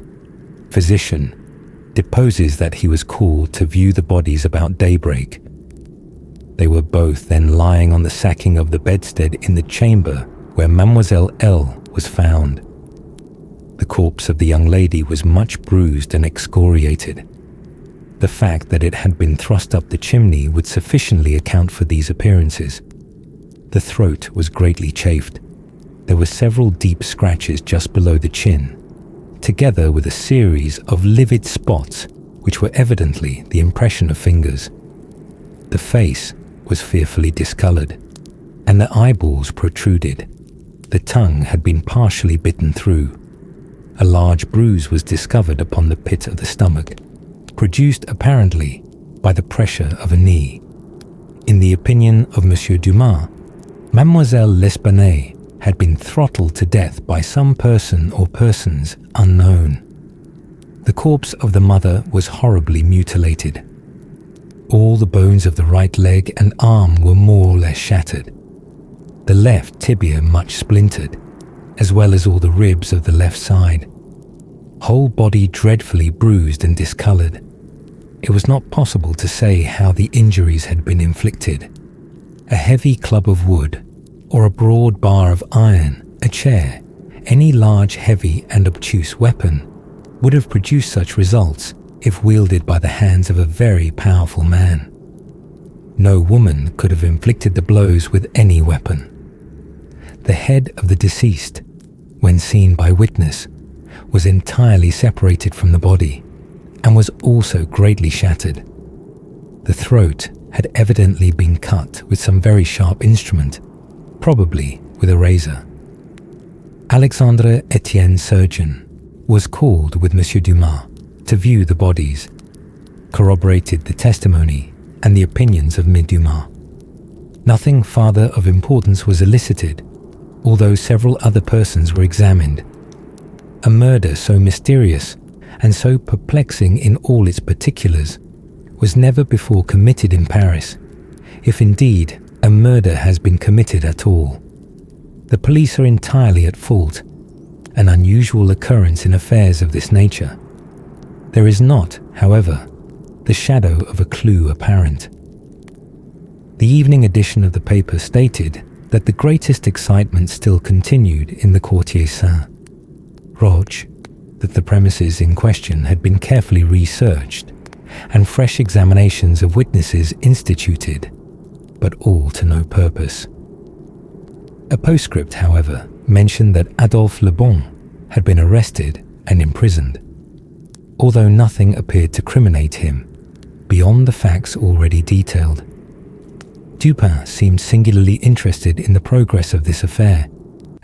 physician, deposes that he was called to view the bodies about daybreak. They were both then lying on the sacking of the bedstead in the chamber where Mademoiselle L was found. The corpse of the young lady was much bruised and excoriated. The fact that it had been thrust up the chimney would sufficiently account for these appearances. The throat was greatly chafed. There were several deep scratches just below the chin, together with a series of livid spots which were evidently the impression of fingers. The face was fearfully discolored, and the eyeballs protruded. The tongue had been partially bitten through. A large bruise was discovered upon the pit of the stomach, produced apparently by the pressure of a knee. In the opinion of M. Dumas, Mademoiselle L'Espanaye had been throttled to death by some person or persons unknown. The corpse of the mother was horribly mutilated. All the bones of the right leg and arm were more or less shattered. The left tibia much splintered, as well as all the ribs of the left side. Whole body dreadfully bruised and discolored. It was not possible to say how the injuries had been inflicted. A heavy club of wood, or a broad bar of iron, a chair, any large, heavy and obtuse weapon, would have produced such results if wielded by the hands of a very powerful man. No woman could have inflicted the blows with any weapon. The head of the deceased, when seen by witness, was entirely separated from the body and was also greatly shattered. The throat had evidently been cut with some very sharp instrument, probably with a razor. Alexandre Etienne Surgeon was called with M. Dumas to view the bodies, corroborated the testimony and the opinions of M. Dumas. Nothing farther of importance was elicited, although several other persons were examined. A murder so mysterious and so perplexing in all its particulars was never before committed in Paris, if indeed a murder has been committed at all. The police are entirely at fault, an unusual occurrence in affairs of this nature. There is not, however, the shadow of a clue apparent. The evening edition of the paper stated that the greatest excitement still continued in the Quartier Saint-Roch, that the premises in question had been carefully researched and fresh examinations of witnesses instituted, but all to no purpose. A postscript, however, mentioned that Adolphe Le Bon had been arrested and imprisoned, although nothing appeared to criminate him beyond the facts already detailed. Dupin seemed singularly interested in the progress of this affair,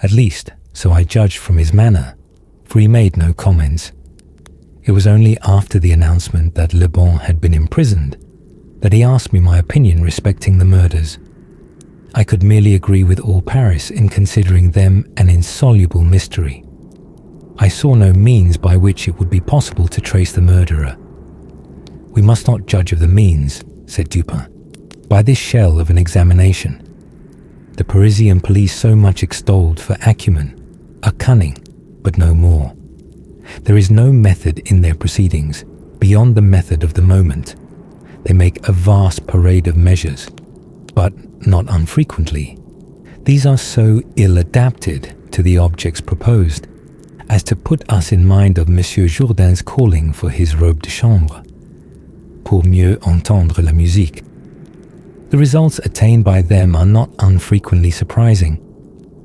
at least so I judged from his manner, for he made no comments. It was only after the announcement that Le Bon had been imprisoned that he asked me my opinion respecting the murders. I could merely agree with all Paris in considering them an insoluble mystery. I saw no means by which it would be possible to trace the murderer. "We must not judge of the means," said Dupin, "by this shell of an examination. The Parisian police so much extolled for acumen are cunning, but no more. There is no method in their proceedings beyond the method of the moment. They make a vast parade of measures, but not unfrequently, these are so ill adapted to the objects proposed as to put us in mind of Monsieur Jourdain's calling for his robe de chambre, pour mieux entendre la musique. The results attained by them are not unfrequently surprising,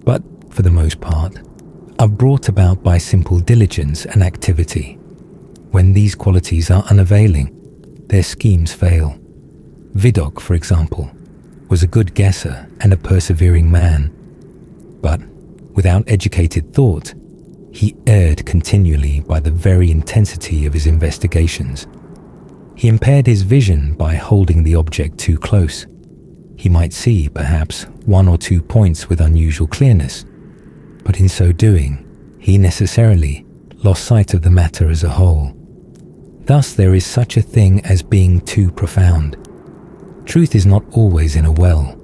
but, for the most part, are brought about by simple diligence and activity. When these qualities are unavailing, their schemes fail. Vidocq, for example, was a good guesser and a persevering man, but without educated thought, he erred continually by the very intensity of his investigations. He impaired his vision by holding the object too close. He might see, perhaps, one or two points with unusual clearness, but in so doing, he necessarily lost sight of the matter as a whole. Thus there is such a thing as being too profound. Truth is not always in a well.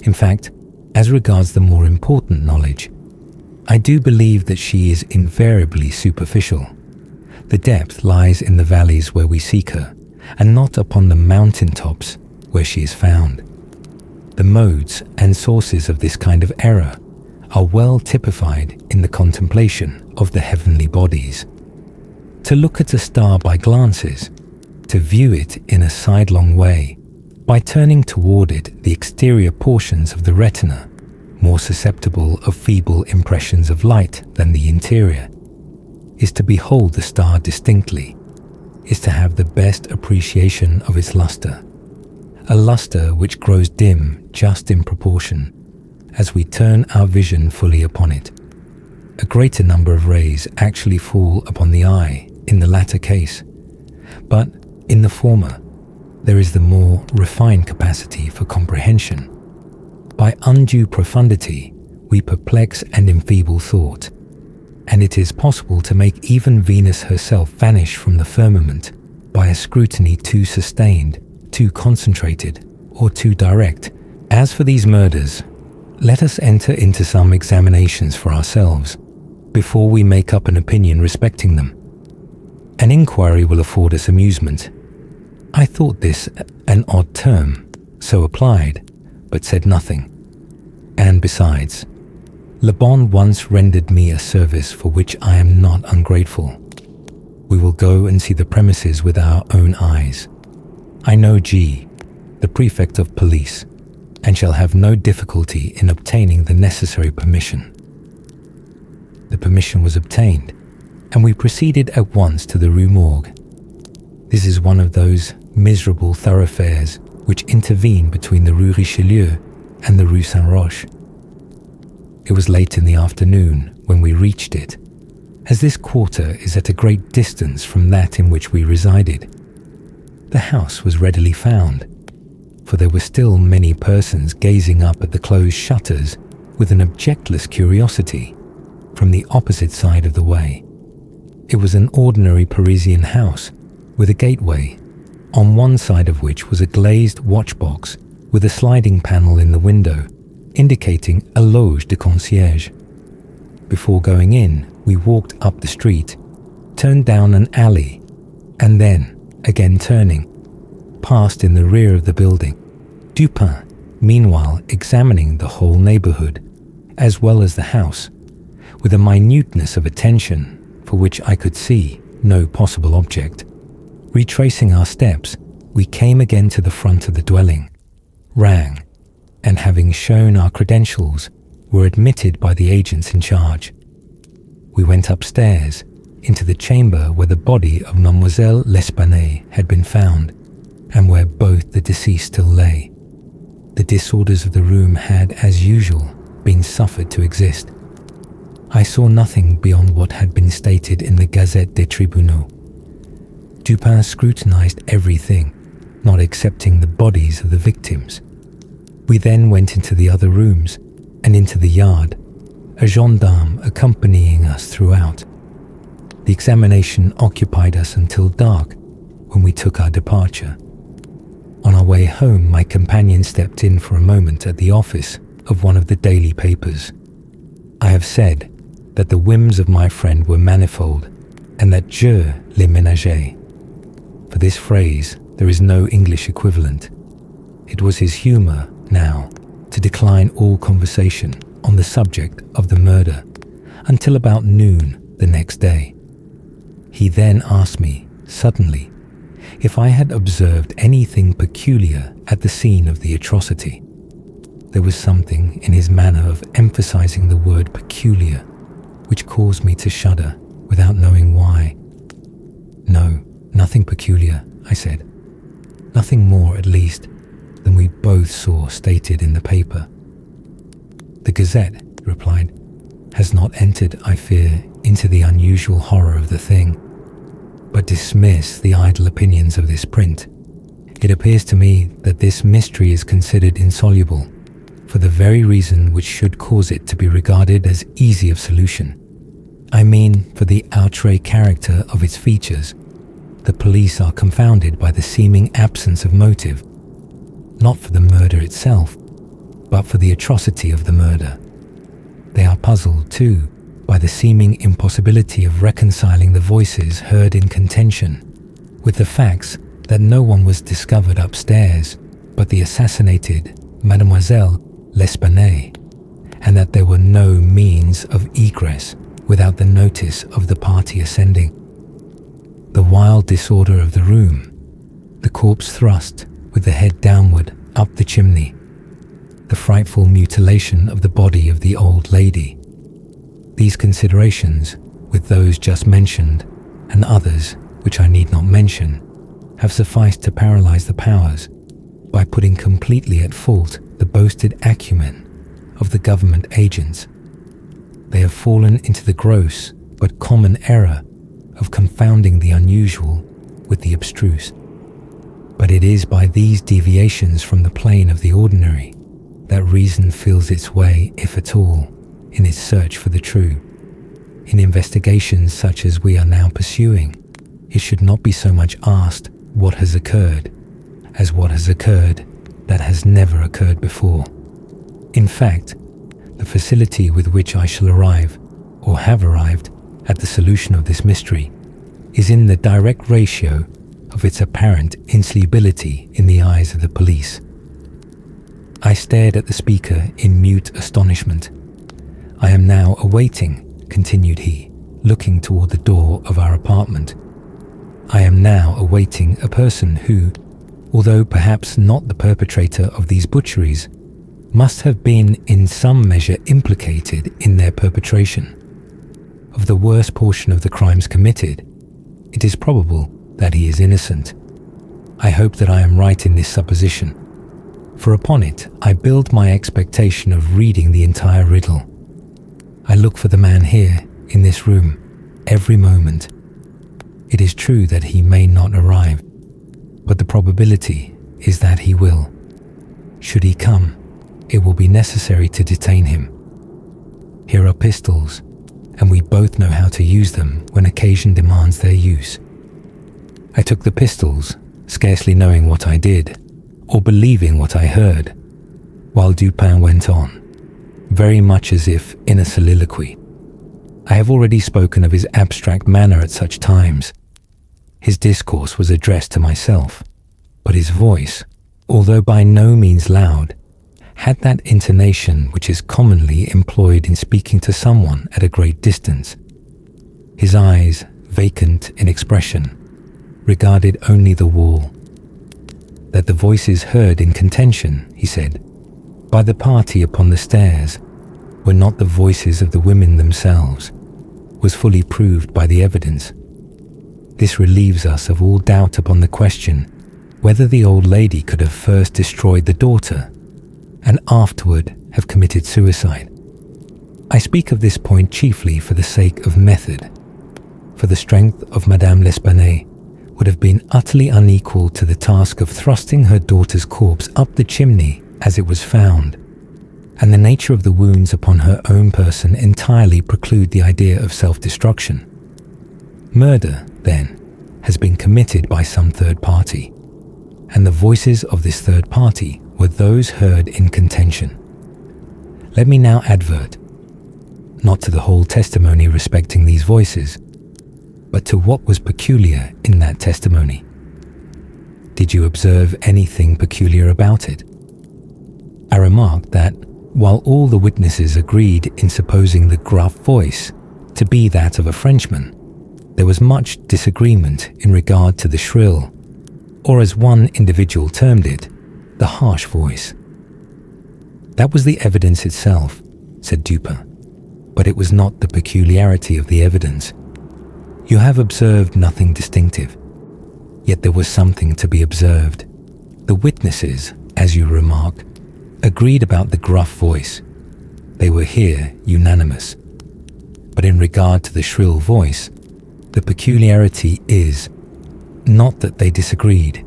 In fact, as regards the more important knowledge, I do believe that she is invariably superficial. The depth lies in the valleys where we seek her, and not upon the mountain tops where she is found. The modes and sources of this kind of error are well typified in the contemplation of the heavenly bodies. To look at a star by glances, to view it in a sidelong way, by turning toward it the exterior portions of the retina, more susceptible of feeble impressions of light than the interior, is to behold the star distinctly, is to have the best appreciation of its luster, a luster which grows dim just in proportion as we turn our vision fully upon it. A greater number of rays actually fall upon the eye in the latter case, but in the former there is the more refined capacity for comprehension. By undue profundity we perplex and enfeeble thought, and it is possible to make even Venus herself vanish from the firmament by a scrutiny too sustained, too concentrated, or too direct. As for these murders, let us enter into some examinations for ourselves before we make up an opinion respecting them. An inquiry will afford us amusement. I thought this an odd term, so applied, but said nothing. And besides, Le Bon once rendered me a service for which I am not ungrateful. We will go and see the premises with our own eyes. I know G, the prefect of police, and shall have no difficulty in obtaining the necessary permission." The permission was obtained, and we proceeded at once to the Rue Morgue. This is one of those miserable thoroughfares which intervene between the Rue Richelieu and the Rue Saint-Roch. It was late in the afternoon when we reached it, as this quarter is at a great distance from that in which we resided. The house was readily found, for there were still many persons gazing up at the closed shutters with an objectless curiosity from the opposite side of the way. It was an ordinary Parisian house with a gateway, on one side of which was a glazed watchbox with a sliding panel in the window, indicating a loge de concierge. Before going in, we walked up the street, turned down an alley, and then, again turning, passed in the rear of the building. Dupin, meanwhile, examining the whole neighborhood, as well as the house, with a minuteness of attention for which I could see no possible object. Retracing our steps, we came again to the front of the dwelling, rang, and having shown our credentials, were admitted by the agents in charge. We went upstairs into the chamber where the body of Mademoiselle L'Espanaye had been found, and where both the deceased still lay. The disorders of the room had, as usual, been suffered to exist. I saw nothing beyond what had been stated in the Gazette des Tribunaux. Dupin scrutinized everything, not excepting the bodies of the victims. We then went into the other rooms and into the yard, a gendarme accompanying us throughout. The examination occupied us until dark, when we took our departure. On our way home, my companion stepped in for a moment at the office of one of the daily papers. I have said that the whims of my friend were manifold, and that je les ménageais. For this phrase, there is no English equivalent. It was his humour, now, to decline all conversation on the subject of the murder until about noon the next day. He then asked me, suddenly, if I had observed anything peculiar at the scene of the atrocity. There was something in his manner of emphasizing the word peculiar which caused me to shudder without knowing why. "No, nothing peculiar," I said. "Nothing more, at least, than we both saw stated in the paper." "The Gazette," he replied, "has not entered, I fear, into the unusual horror of the thing. But dismiss the idle opinions of this print. It appears to me that this mystery is considered insoluble, for the very reason which should cause it to be regarded as easy of solution. I mean, for the outre character of its features. The police are confounded by the seeming absence of motive, not for the murder itself, but for the atrocity of the murder. They are puzzled, too, by the seeming impossibility of reconciling the voices heard in contention with the facts that no one was discovered upstairs but the assassinated Mademoiselle L'Espanaye, and that there were no means of egress without the notice of the party ascending. The wild disorder of the room, the corpse thrust with the head downward up the chimney, the frightful mutilation of the body of the old lady. These considerations, with those just mentioned, and others which I need not mention, have sufficed to paralyze the powers by putting completely at fault the boasted acumen of the government agents. They have fallen into the gross but common error of confounding the unusual with the abstruse. But it is by these deviations from the plane of the ordinary that reason feels its way, if at all, in its search for the true. In investigations such as we are now pursuing, it should not be so much asked what has occurred, as what has occurred that has never occurred before. In fact, the facility with which I shall arrive, or have arrived, at the solution of this mystery is in the direct ratio of its apparent insolubility in the eyes of the police. I stared at the speaker in mute astonishment. "I am now awaiting," continued he, looking toward the door of our apartment, I am now awaiting a person who, although perhaps not the perpetrator of these butcheries, must have been in some measure implicated in their perpetration. Of the worst portion of the crimes committed, it is probable that he is innocent. I hope that I am right in this supposition, for upon it I build my expectation of reading the entire riddle. I look for the man here, in this room, every moment. It is true that he may not arrive, but the probability is that he will. Should he come, it will be necessary to detain him. Here are pistols, and we both know how to use them when occasion demands their use. I took the pistols, scarcely knowing what I did, or believing what I heard, while Dupin went on, very much as if in a soliloquy. I have already spoken of his abstract manner at such times. His discourse was addressed to myself, but his voice, although by no means loud, had that intonation which is commonly employed in speaking to someone at a great distance. His eyes, vacant in expression, regarded only the wall. That the voices heard in contention, he said, by the party upon the stairs, were not the voices of the women themselves, was fully proved by the evidence. This relieves us of all doubt upon the question whether the old lady could have first destroyed the daughter and afterward have committed suicide. I speak of this point chiefly for the sake of method, for the strength of Madame L'Espanaye would have been utterly unequal to the task of thrusting her daughter's corpse up the chimney as it was found, and the nature of the wounds upon her own person entirely preclude the idea of self-destruction. Murder, then, has been committed by some third party, and the voices of this third party were those heard in contention. Let me now advert, not to the whole testimony respecting these voices, but to what was peculiar in that testimony. Did you observe anything peculiar about it? I remarked that, while all the witnesses agreed in supposing the gruff voice to be that of a Frenchman, there was much disagreement in regard to the shrill, or as one individual termed it, the harsh voice. That was the evidence itself, said Dupin, but it was not the peculiarity of the evidence. You have observed nothing distinctive, yet there was something to be observed. The witnesses, as you remarked, agreed about the gruff voice. They were here unanimous. But in regard to the shrill voice, the peculiarity is not that they disagreed,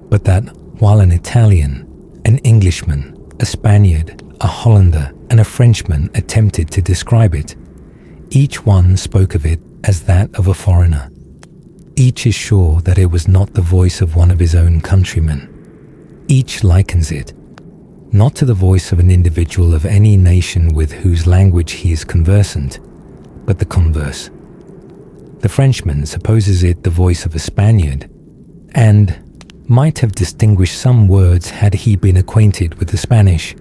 but that while an Italian, an Englishman, a Spaniard, a Hollander, and a Frenchman attempted to describe it, each one spoke of it as that of a foreigner. Each is sure that it was not the voice of one of his own countrymen. Each likens it, not to the voice of an individual of any nation with whose language he is conversant, but the converse. The Frenchman supposes it the voice of a Spaniard, and might have distinguished some words had he been acquainted with the Spanish.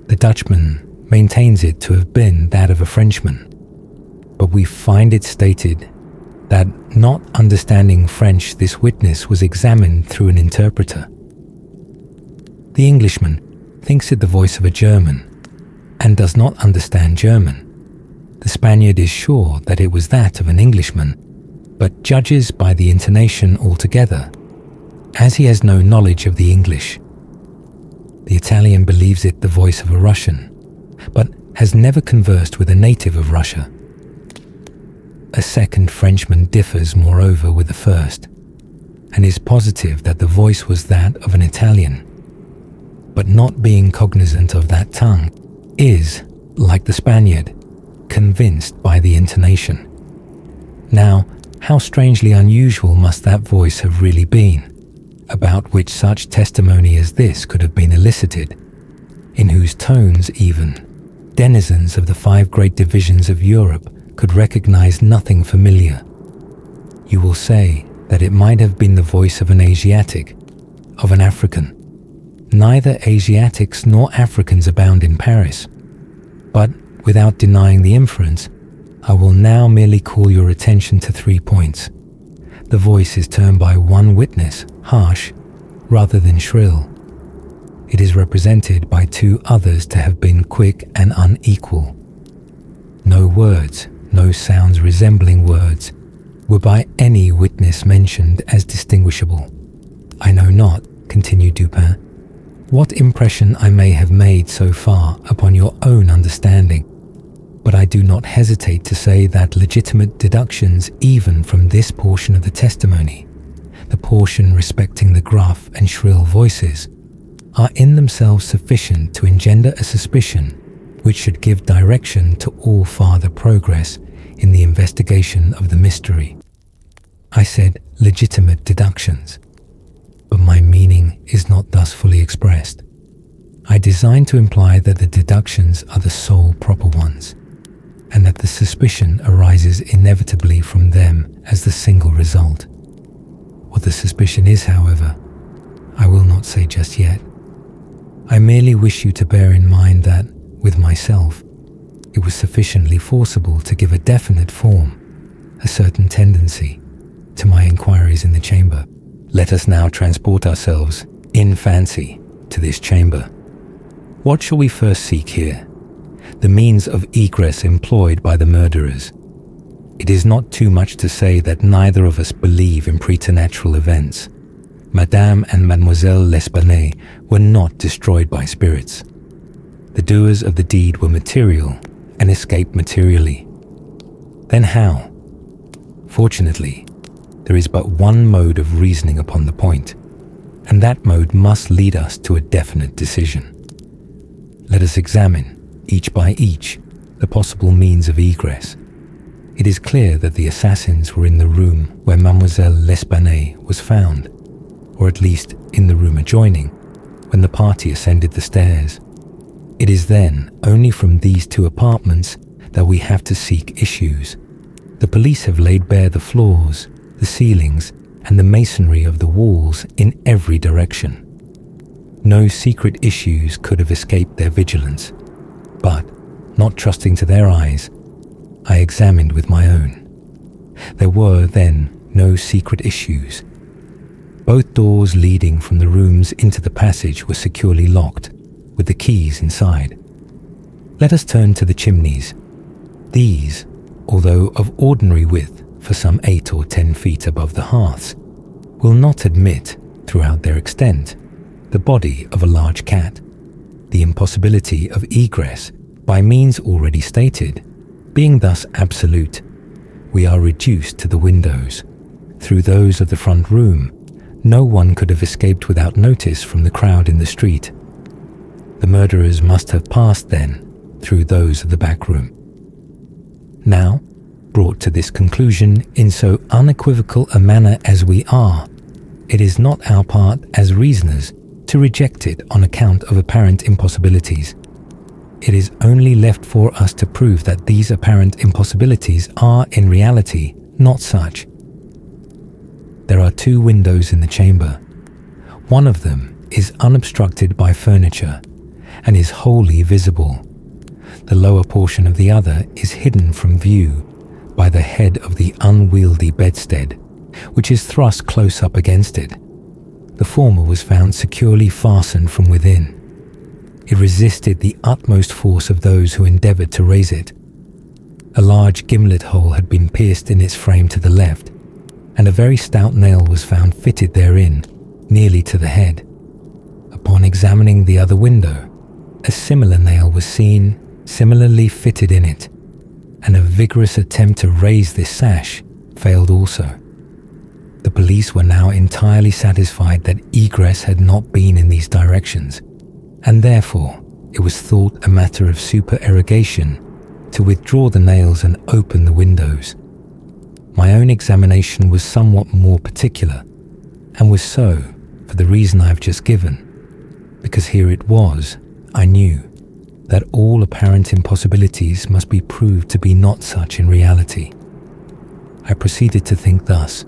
The Dutchman maintains it to have been that of a Frenchman, but we find it stated that, not understanding French, this witness was examined through an interpreter. The Englishman thinks it the voice of a German, and does not understand German. The Spaniard is sure that it was that of an Englishman, but judges by the intonation altogether, as he has no knowledge of the English. The Italian believes it the voice of a Russian, but has never conversed with a native of Russia. A second Frenchman differs, moreover, with the first, and is positive that the voice was that of an Italian, but not being cognizant of that tongue, is, like the Spaniard, convinced by the intonation. Now, how strangely unusual must that voice have really been, about which such testimony as this could have been elicited, in whose tones even denizens of the 5 great divisions of Europe could recognize nothing familiar. You will say that it might have been the voice of an Asiatic, of an African. Neither Asiatics nor Africans abound in Paris, but without denying the inference, I will now merely call your attention to 3 points. The voice is turned by one witness, harsh, rather than shrill. It is represented by two others to have been quick and unequal. No words, no sounds resembling words, were by any witness mentioned as distinguishable. I know not, continued Dupin, what impression I may have made so far upon your own understanding, but I do not hesitate to say that legitimate deductions even from this portion of the testimony, the portion respecting the gruff and shrill voices, are in themselves sufficient to engender a suspicion which should give direction to all farther progress in the investigation of the mystery. I said legitimate deductions, but my meaning is not thus fully expressed. I design to imply that the deductions are the sole proper ones, and that the suspicion arises inevitably from them as the single result. What the suspicion is, however, I will not say just yet. I merely wish you to bear in mind that, with myself, it was sufficiently forcible to give a definite form, a certain tendency, to my inquiries in the chamber. Let us now transport ourselves, in fancy, to this chamber. What shall we first seek here? The means of egress employed by the murderers. It is not too much to say that neither of us believe in preternatural events. Madame and Mademoiselle L'Espanaye were not destroyed by spirits. The doers of the deed were material and escaped materially. Then how? Fortunately, there is but one mode of reasoning upon the point, and that mode must lead us to a definite decision. Let us examine, each by each, the possible means of egress. It is clear that the assassins were in the room where Mademoiselle L'Espanaye was found, or at least in the room adjoining, when the party ascended the stairs. It is then only from these two apartments that we have to seek issues. The police have laid bare the floors, the ceilings, and the masonry of the walls in every direction. No secret issues could have escaped their vigilance, but, not trusting to their eyes, I examined with my own. There were, then, no secret issues. Both doors leading from the rooms into the passage were securely locked, with the keys inside. Let us turn to the chimneys. These, although of ordinary width for some 8 or 10 feet above the hearths, will not admit, throughout their extent, the body of a large cat. The impossibility of egress, by means already stated, being thus absolute, we are reduced to the windows. Through those of the front room, no one could have escaped without notice from the crowd in the street. The murderers must have passed then through those of the back room. Now, brought to this conclusion in so unequivocal a manner as we are, it is not our part as reasoners to reject it on account of apparent impossibilities. It is only left for us to prove that these apparent impossibilities are in reality not such. There are 2 windows in the chamber. One of them is unobstructed by furniture and is wholly visible. The lower portion of the other is hidden from view by the head of the unwieldy bedstead, which is thrust close up against it. The former was found securely fastened from within. It resisted the utmost force of those who endeavored to raise it. A large gimlet hole had been pierced in its frame to the left, and a very stout nail was found fitted therein, nearly to the head. Upon examining the other window, a similar nail was seen, similarly fitted in it, and a vigorous attempt to raise this sash failed also. The police were now entirely satisfied that egress had not been in these directions, and therefore it was thought a matter of supererogation to withdraw the nails and open the windows. My own examination was somewhat more particular, and was so for the reason I have just given, because here it was, I knew, that all apparent impossibilities must be proved to be not such in reality. I proceeded to think thus,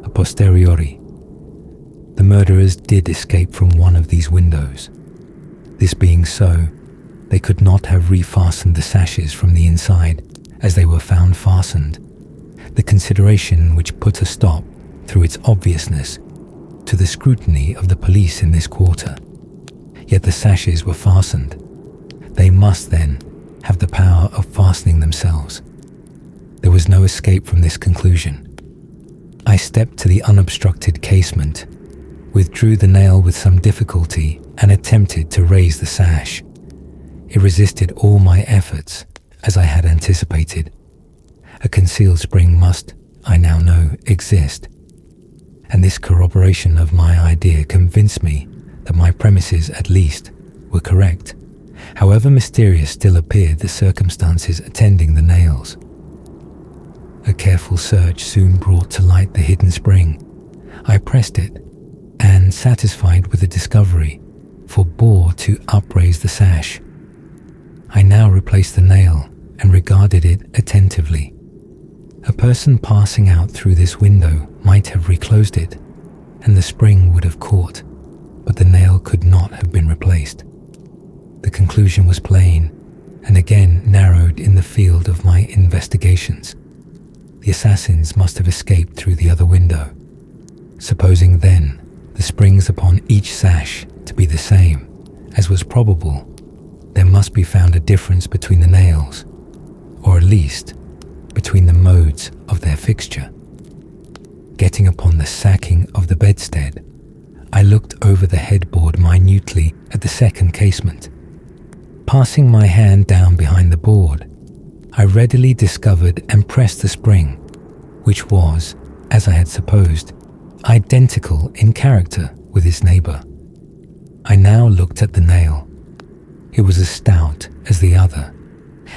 a posteriori. The murderers did escape from one of these windows. This being so, they could not have refastened the sashes from the inside, as they were found fastened. The consideration which put a stop through its obviousness, to the scrutiny of the police in this quarter. Yet the sashes were fastened. They must then have the power of fastening themselves. There was no escape from this conclusion. I stepped to the unobstructed casement, withdrew the nail with some difficulty, and attempted to raise the sash. It resisted all my efforts, as I had anticipated. A concealed spring must, I now know, exist, and this corroboration of my idea convinced me that my premises, at least, were correct, however mysterious still appeared the circumstances attending the nails. A careful search soon brought to light the hidden spring. I pressed it, and, satisfied with the discovery, forbore to upraise the sash. I now replaced the nail and regarded it attentively. A person passing out through this window might have reclosed it, and the spring would have caught, but the nail could not have been replaced. The conclusion was plain, and again narrowed in the field of my investigations. The assassins must have escaped through the other window. Supposing then the springs upon each sash to be the same, as was probable, there must be found a difference between the nails, or at least between the modes of their fixture. Getting upon the sacking of the bedstead, I looked over the headboard minutely at the second casement. Passing my hand down behind the board, I readily discovered and pressed the spring, which was, as I had supposed, identical in character with its neighbor. I now looked at the nail. It was as stout as the other,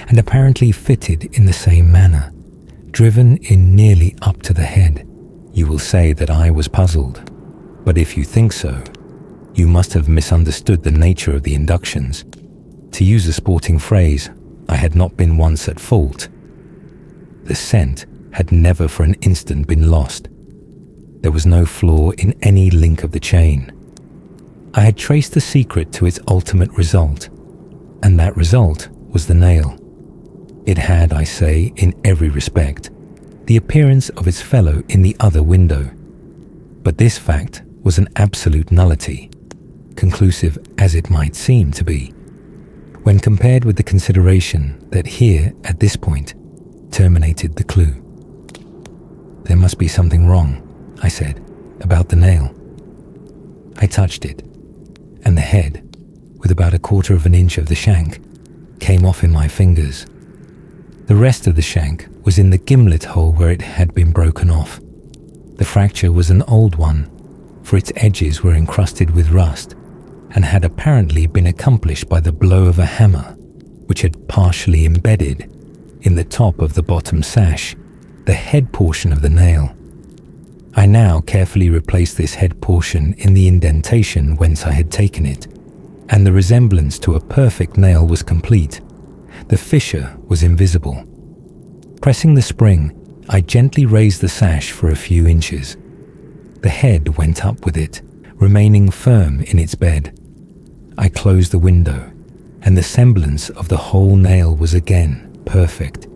and apparently fitted in the same manner, driven in nearly up to the head. You will say that I was puzzled, but if you think so, you must have misunderstood the nature of the inductions. To use a sporting phrase, I had not been once at fault. The scent had never for an instant been lost. There was no flaw in any link of the chain. I had traced the secret to its ultimate result, and that result was the nail. It had, I say, in every respect, the appearance of its fellow in the other window. But this fact was an absolute nullity, conclusive as it might seem to be, when compared with the consideration that here, at this point, terminated the clue. There must be something wrong, I said, about the nail. I touched it, and the head, with about 1/4 of an inch of the shank, came off in my fingers. The rest of the shank was in the gimlet hole where it had been broken off. The fracture was an old one, for its edges were encrusted with rust, and had apparently been accomplished by the blow of a hammer, which had partially embedded, in the top of the bottom sash, the head portion of the nail. I now carefully replaced this head portion in the indentation whence I had taken it, and the resemblance to a perfect nail was complete. The fissure was invisible. Pressing the spring, I gently raised the sash for a few inches. The head went up with it, remaining firm in its bed. I closed the window, and the semblance of the whole nail was again perfect.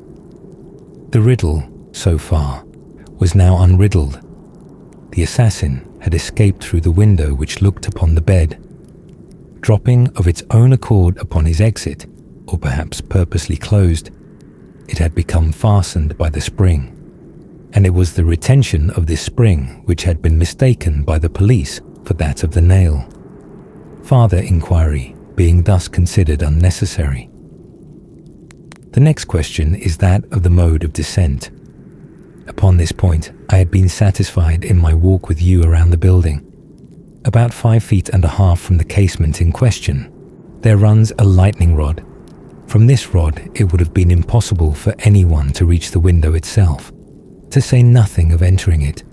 The riddle, so far, was now unriddled. The assassin had escaped through the window which looked upon the bed. Dropping of its own accord upon his exit, or perhaps purposely closed, it had become fastened by the spring, and it was the retention of this spring which had been mistaken by the police for that of the nail. Farther inquiry being thus considered unnecessary. The next question is that of the mode of descent. Upon this point, I had been satisfied in my walk with you around the building. About 5.5 feet from the casement in question, there runs a lightning rod. From this rod, it would have been impossible for anyone to reach the window itself, to say nothing of entering it.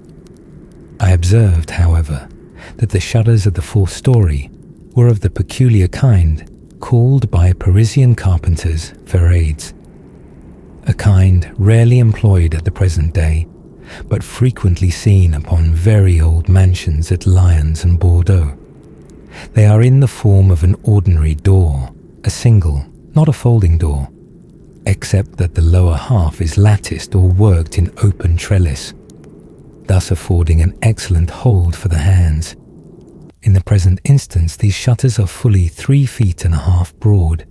I observed, however, that the shutters of the 4th story were of the peculiar kind called by Parisian carpenters ferrades, a kind rarely employed at the present day, but frequently seen upon very old mansions at Lyons and Bordeaux. They are in the form of an ordinary door, a single, not a folding door, except that the lower half is latticed or worked in open trellis. thus affording an excellent hold for the hands. In the present instance, these shutters are fully 3.5 feet broad.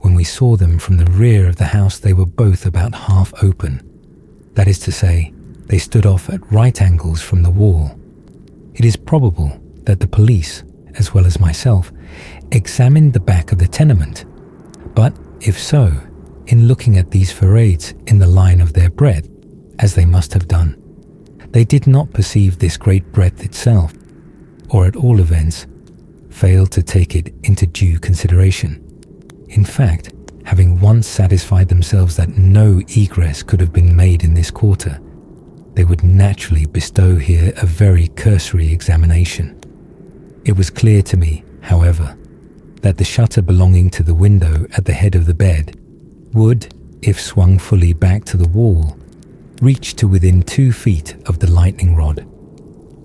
When we saw them from the rear of the house, they were both about half open. That is to say, they stood off at right angles from the wall. It is probable that the police, as well as myself, examined the back of the tenement, but if so, in looking at these facades in the line of their breadth, as they must have done, they did not perceive this great breadth itself, or at all events, failed to take it into due consideration. In fact, having once satisfied themselves that no egress could have been made in this quarter, they would naturally bestow here a very cursory examination. It was clear to me, however, that the shutter belonging to the window at the head of the bed would, if swung fully back to the wall, reach to within 2 feet of the lightning rod.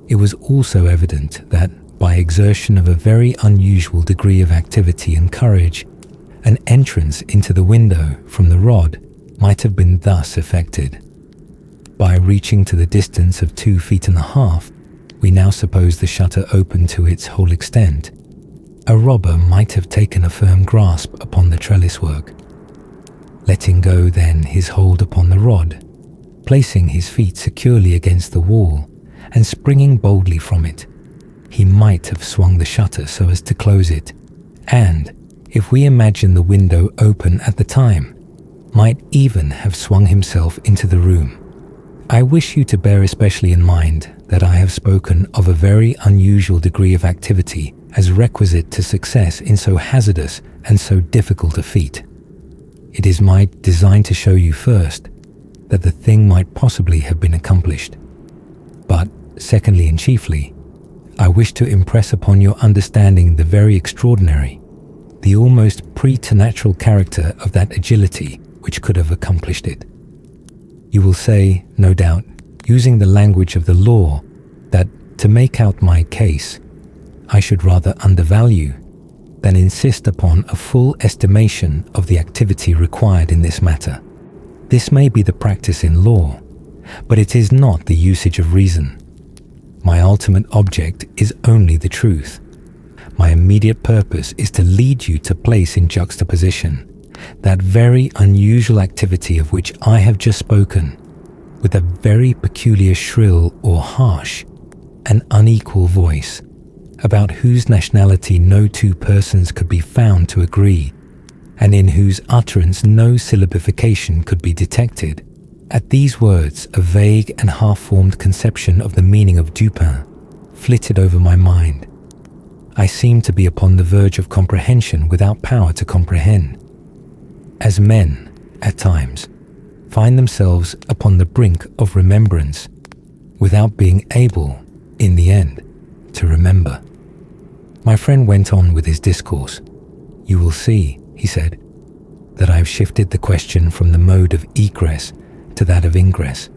It was also evident that, by exertion of a very unusual degree of activity and courage, an entrance into the window from the rod might have been thus effected. By reaching to the distance of 2.5 feet, we now suppose the shutter open to its whole extent. A robber might have taken a firm grasp upon the trellis work, letting go then his hold upon the rod, placing his feet securely against the wall, and springing boldly from it. He might have swung the shutter so as to close it, and, if we imagine the window open at the time, might even have swung himself into the room. I wish you to bear especially in mind that I have spoken of a very unusual degree of activity as requisite to success in so hazardous and so difficult a feat. It is my design to show you first that the thing might possibly have been accomplished. But secondly and chiefly, I wish to impress upon your understanding the very extraordinary, the almost preternatural character of that agility which could have accomplished it. You will say, no doubt, using the language of the law, that to make out my case, I should rather undervalue than insist upon a full estimation of the activity required in this matter. This may be the practice in law, but it is not the usage of reason. My ultimate object is only the truth. My immediate purpose is to lead you to place in juxtaposition that very unusual activity of which I have just spoken, with a very peculiar shrill or harsh and unequal voice, about whose nationality no two persons could be found to agree, and in whose utterance no syllabification could be detected. At these words, a vague and half-formed conception of the meaning of Dupin flitted over my mind. I seemed to be upon the verge of comprehension without power to comprehend. As men, at times, find themselves upon the brink of remembrance without being able, in the end, to remember. My friend went on with his discourse. You will see, he said, that I have shifted the question from the mode of egress to that of ingress.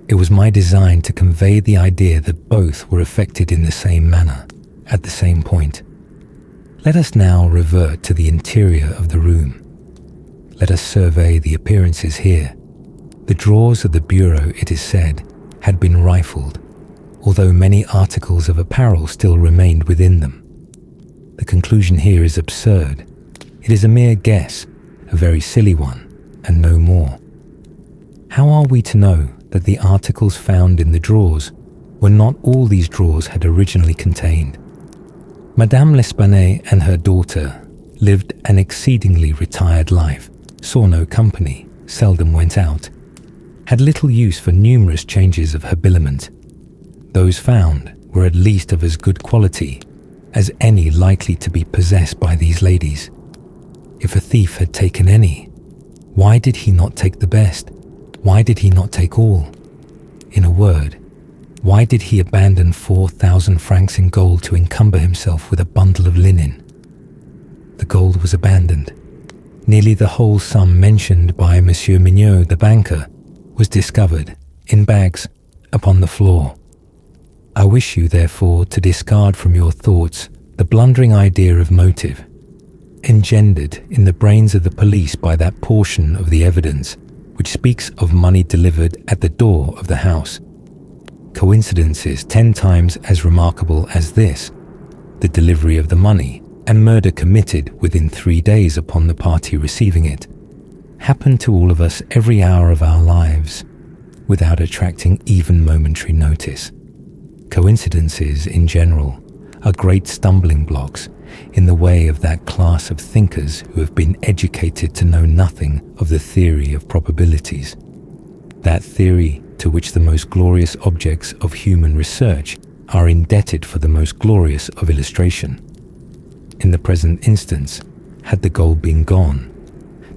It was my design to convey the idea that both were effected in the same manner, at the same point. Let us now revert to the interior of the room. Let us survey the appearances here. The drawers of the bureau, it is said, had been rifled, although many articles of apparel still remained within them. The conclusion here is absurd. It is a mere guess, a very silly one, and no more. How are we to know that the articles found in the drawers were not all these drawers had originally contained? Madame L'Espanaye and her daughter lived an exceedingly retired life, saw no company, seldom went out, had little use for numerous changes of habiliment. Those found were at least of as good quality as any likely to be possessed by these ladies. If a thief had taken any, why did he not take the best? Why did he not take all? In a word, why did he abandon 4,000 francs in gold to encumber himself with a bundle of linen? The gold was abandoned. Nearly the whole sum mentioned by Monsieur Mignot, the banker, was discovered, in bags, upon the floor. I wish you, therefore, to discard from your thoughts the blundering idea of motive, engendered in the brains of the police by that portion of the evidence which speaks of money delivered at the door of the house. coincidences 10 times as remarkable as this, the delivery of the money and murder committed within 3 days upon the party receiving it, happen to all of us every hour of our lives without attracting even momentary notice. Coincidences, in general, are great stumbling blocks in the way of that class of thinkers who have been educated to know nothing of the theory of probabilities, that theory to which the most glorious objects of human research are indebted for the most glorious of illustration. In the present instance, had the gold been gone,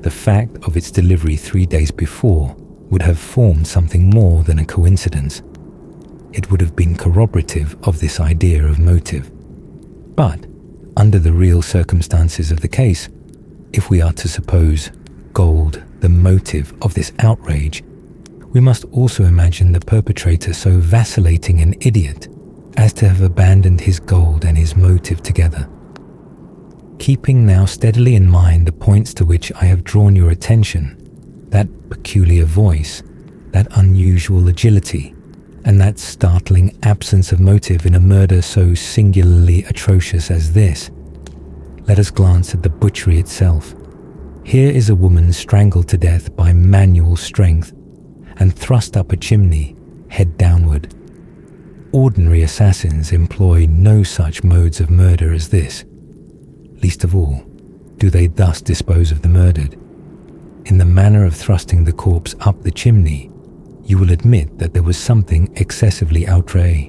the fact of its delivery 3 days before would have formed something more than a coincidence. It would have been corroborative of this idea of motive. But, under the real circumstances of the case, if we are to suppose gold the motive of this outrage, we must also imagine the perpetrator so vacillating an idiot as to have abandoned his gold and his motive together. Keeping now steadily in mind the points to which I have drawn your attention, that peculiar voice, that unusual agility, and that startling absence of motive in a murder so singularly atrocious as this, let us glance at the butchery itself. Here is a woman strangled to death by manual strength and thrust up a chimney, head downward. Ordinary assassins employ no such modes of murder as this. Least of all, do they thus dispose of the murdered. In the manner of thrusting the corpse up the chimney, you will admit that there was something excessively outre,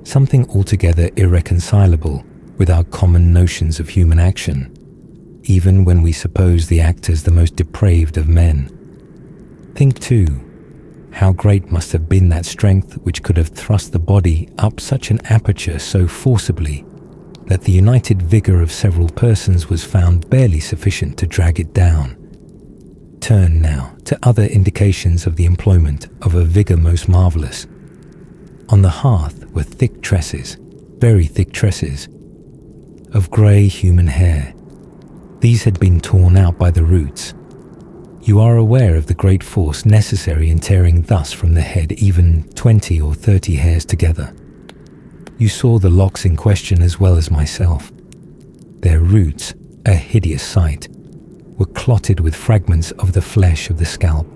something altogether irreconcilable with our common notions of human action, even when we suppose the actors the most depraved of men. Think, too, how great must have been that strength which could have thrust the body up such an aperture so forcibly that the united vigour of several persons was found barely sufficient to drag it down. Turn now to other indications of the employment of a vigour most marvellous. On the hearth were thick tresses, very thick tresses, of grey human hair. These had been torn out by the roots. You are aware of the great force necessary in tearing thus from the head even 20 or 30 hairs together. You saw the locks in question as well as myself. Their roots, a hideous sight, were clotted with fragments of the flesh of the scalp,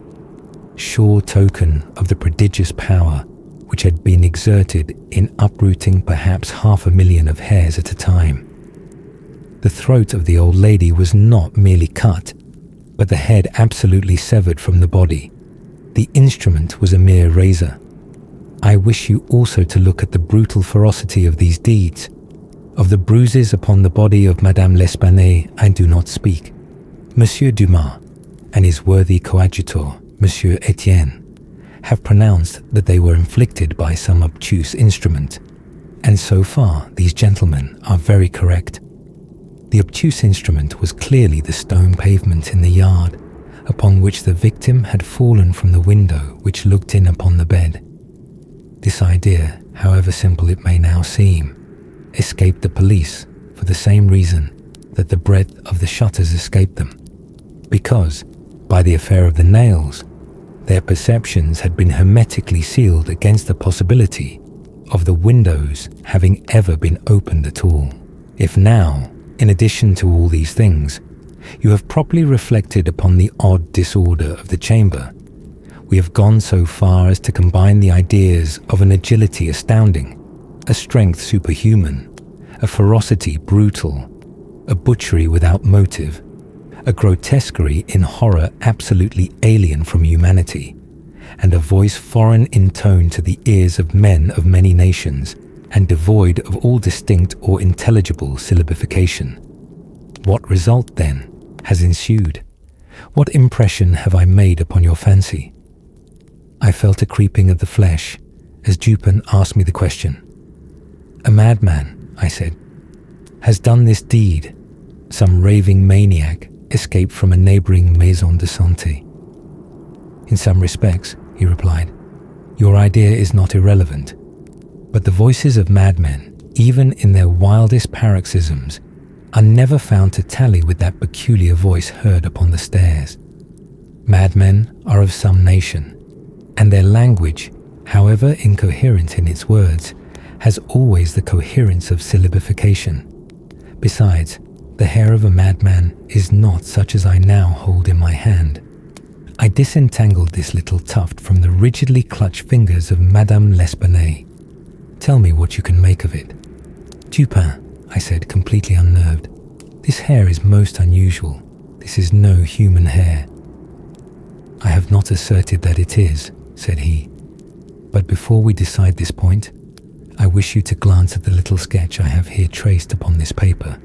sure token of the prodigious power which had been exerted in uprooting perhaps 500,000 of hairs at a time. The throat of the old lady was not merely cut, but the head absolutely severed from the body. The instrument was a mere razor. I wish you also to look at the brutal ferocity of these deeds. Of the bruises upon the body of Madame L'Espanaye I do not speak. Monsieur Dumas and his worthy coadjutor, Monsieur Etienne, have pronounced that they were inflicted by some obtuse instrument, and so far these gentlemen are very correct. The obtuse instrument was clearly the stone pavement in the yard, upon which the victim had fallen from the window which looked in upon the bed. This idea, however simple it may now seem, escaped the police for the same reason that the breadth of the shutters escaped them, because, by the affair of the nails, their perceptions had been hermetically sealed against the possibility of the windows having ever been opened at all. If now, in addition to all these things, you have properly reflected upon the odd disorder of the chamber, we have gone so far as to combine the ideas of an agility astounding, a strength superhuman, a ferocity brutal, a butchery without motive, a grotesquerie in horror absolutely alien from humanity, and a voice foreign in tone to the ears of men of many nations, and devoid of all distinct or intelligible syllabification. What result, then, has ensued? What impression have I made upon your fancy? I felt a creeping of the flesh as Dupin asked me the question. A madman, I said, has done this deed. Some raving maniac escaped from a neighbouring maison de santé. In some respects, he replied, your idea is not irrelevant, but the voices of madmen, even in their wildest paroxysms, are never found to tally with that peculiar voice heard upon the stairs. Madmen are of some nation, and their language however incoherent in its words, has always the coherence of syllabification. Besides, the hair of a madman is not such as I now hold in my hand. I disentangled this little tuft from the rigidly clutched fingers of Madame L'Espanaye. Tell me what you can make of it. Dupin, I said, completely unnerved. This hair is most unusual. This is no human hair. I have not asserted that it is, said he. But before we decide this point, I wish you to glance at the little sketch I have here traced upon this paper.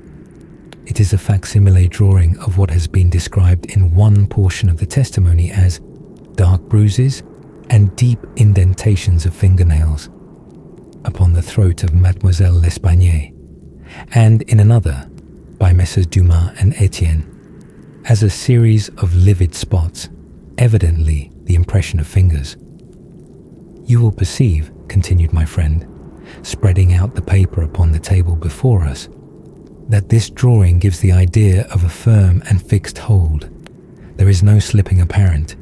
It is a facsimile drawing of what has been described in one portion of the testimony as dark bruises and deep indentations of fingernails upon the throat of Mademoiselle L'Espanaye, and in another, by Messrs. Dumas and Etienne, as a series of livid spots, evidently the impression of fingers. You will perceive, continued my friend, spreading out the paper upon the table before us, that this drawing gives the idea of a firm and fixed hold. There is no slipping apparent.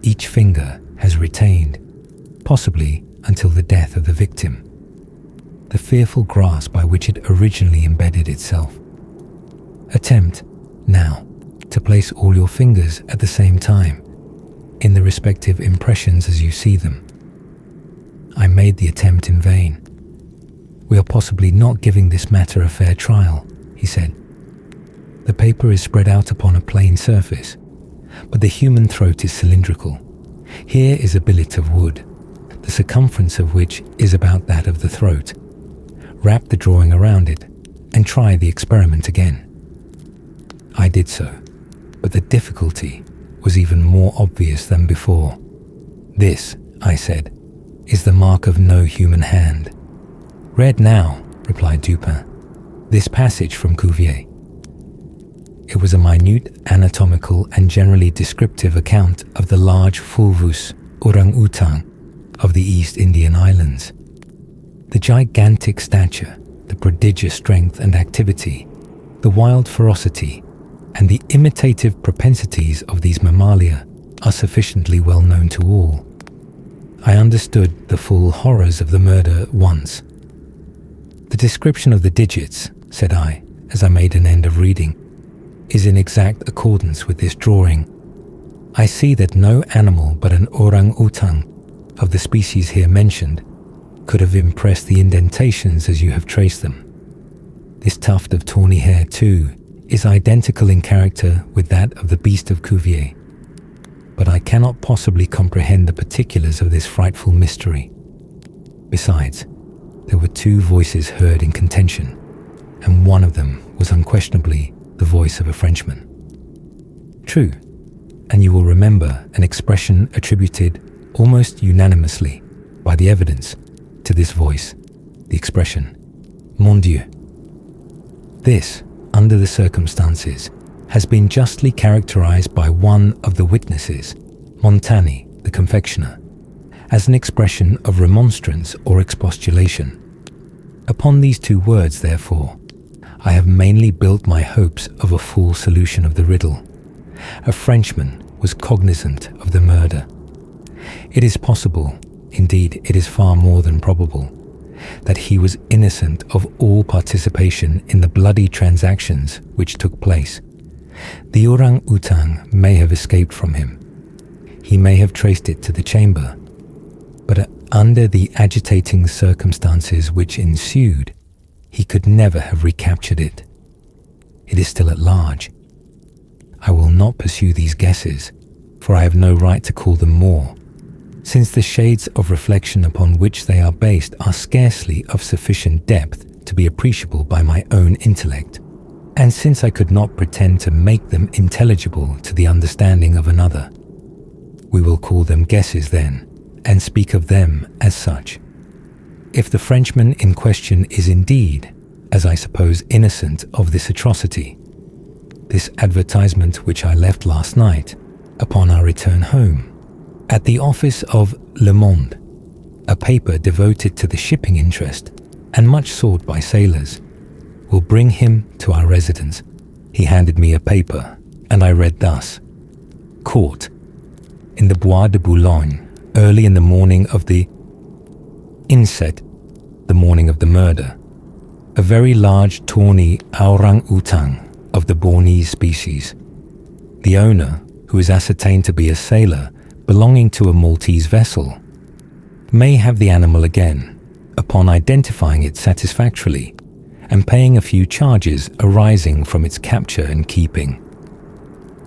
Each finger has retained, possibly until the death of the victim, the fearful grasp by which it originally embedded itself. Attempt, now, to place all your fingers at the same time, in the respective impressions as you see them. I made the attempt in vain. We are possibly not giving this matter a fair trial, he said. The paper is spread out upon a plain surface, but the human throat is cylindrical. Here is a billet of wood, the circumference of which is about that of the throat. Wrap the drawing around it, and try the experiment again. I did so, but the difficulty was even more obvious than before. This, I said, is the mark of no human hand. Read now, replied Dupin, this passage from Cuvier. It was a minute, anatomical and generally descriptive account of the large fulvus orang-utan of the East Indian Islands. The gigantic stature, the prodigious strength and activity, the wild ferocity, and the imitative propensities of these mammalia are sufficiently well known to all. I understood the full horrors of the murder once. The description of the digits, said I, as I made an end of reading, is in exact accordance with this drawing. I see that no animal but an orang-utan of the species here mentioned could have impressed the indentations as you have traced them. This tuft of tawny hair, too, is identical in character with that of the beast of Cuvier. But I cannot possibly comprehend the particulars of this frightful mystery. Besides, there were two voices heard in contention, and one of them was unquestionably the voice of a Frenchman. True, and you will remember an expression attributed almost unanimously by the evidence to this voice, the expression, Mon Dieu. This, under the circumstances, has been justly characterized by one of the witnesses, Montani, the confectioner, as an expression of remonstrance or expostulation. Upon these two words, therefore, I have mainly built my hopes of a full solution of the riddle. A Frenchman was cognizant of the murder. It is possible, indeed it is far more than probable, that he was innocent of all participation in the bloody transactions which took place. The orang-utan may have escaped from him. He may have traced it to the chamber, but under the agitating circumstances which ensued, he could never have recaptured it. It is still at large. I will not pursue these guesses, for I have no right to call them more, since the shades of reflection upon which they are based are scarcely of sufficient depth to be appreciable by my own intellect, and since I could not pretend to make them intelligible to the understanding of another. We will call them guesses then, and speak of them as such. If the Frenchman in question is indeed, as I suppose, innocent of this atrocity, this advertisement which I left last night, upon our return home, at the office of Le Monde, a paper devoted to the shipping interest and much sought by sailors, will bring him to our residence. He handed me a paper, and I read thus: Caught in the Bois de Boulogne early in the morning of the inset, the morning of the murder, a very large tawny orang-utang of the Bornese species. The owner, who is ascertained to be a sailor belonging to a Maltese vessel, may have the animal again upon identifying it satisfactorily and paying a few charges arising from its capture and keeping.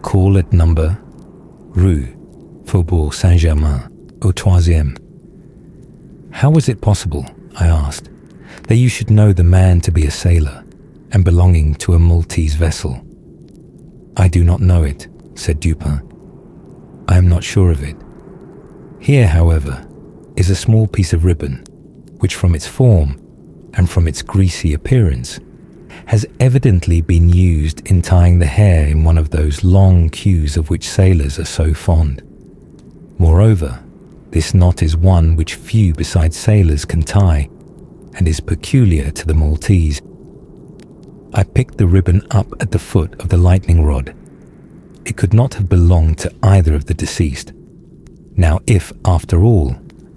Call at number Rue Faubourg Saint-Germain au Troisième. How was it possible, I asked, that you should know the man to be a sailor and belonging to a Maltese vessel? I do not know it, said Dupin. I am not sure of it. Here, however, is a small piece of ribbon, which from its form and from its greasy appearance has evidently been used in tying the hair in one of those long queues of which sailors are so fond. Moreover, this knot is one which few besides sailors can tie, and is peculiar to the Maltese. I picked the ribbon up at the foot of the lightning rod. It could not have belonged to either of the deceased. Now if, after all,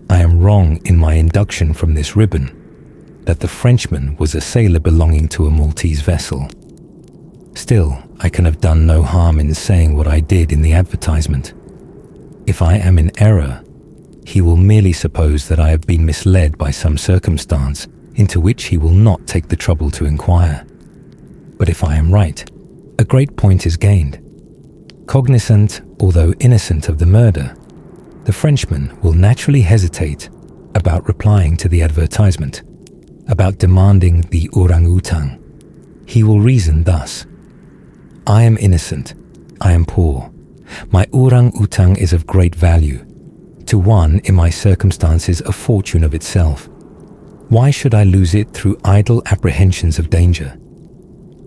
I am wrong in my induction from this ribbon, that the Frenchman was a sailor belonging to a Maltese vessel, still I can have done no harm in saying what I did in the advertisement. If I am in error, he will merely suppose that I have been misled by some circumstance into which he will not take the trouble to inquire. But if I am right, a great point is gained. Cognizant, although innocent of the murder, the Frenchman will naturally hesitate about replying to the advertisement, about demanding the orang-utang. He will reason thus: I am innocent, I am poor, my orang-utang is of great value, to one in my circumstances a fortune of itself. Why should I lose it through idle apprehensions of danger?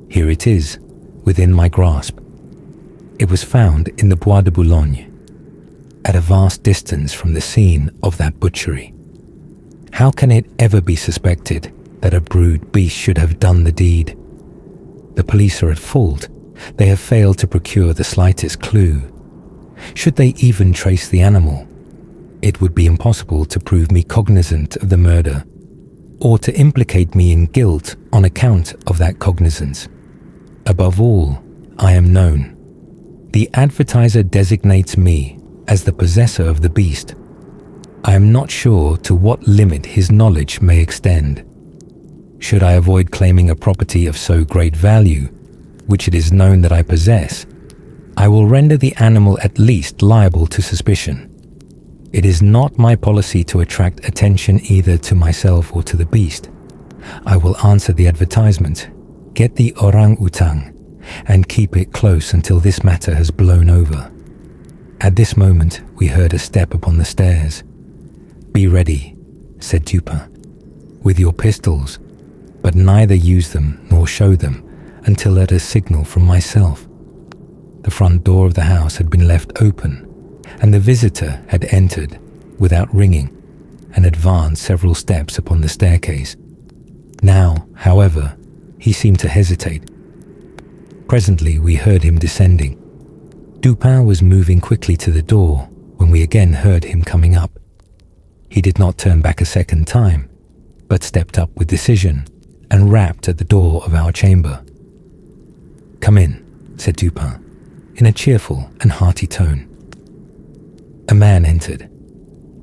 Here it is, within my grasp. It was found in the Bois de Boulogne, at a vast distance from the scene of that butchery. How can it ever be suspected that a brute beast should have done the deed? The police are at fault. They have failed to procure the slightest clue. Should they even trace the animal, it would be impossible to prove me cognizant of the murder, or to implicate me in guilt on account of that cognizance. Above all, I am known. The advertiser designates me as the possessor of the beast. I am not sure to what limit his knowledge may extend. Should I avoid claiming a property of so great value, which it is known that I possess, I will render the animal at least liable to suspicion. It is not my policy to attract attention either to myself or to the beast. I will answer the advertisement, get the orang-utang, and keep it close until this matter has blown over. At this moment, we heard a step upon the stairs. Be ready, said Dupin, with your pistols, but neither use them nor show them until at a signal from myself. The front door of the house had been left open, and the visitor had entered without ringing and advanced several steps upon the staircase. Now, however, he seemed to hesitate. Presently we heard him descending. Dupin was moving quickly to the door when we again heard him coming up. He did not turn back a second time, but stepped up with decision and rapped at the door of our chamber. Come in, said Dupin, in a cheerful and hearty tone. A man entered.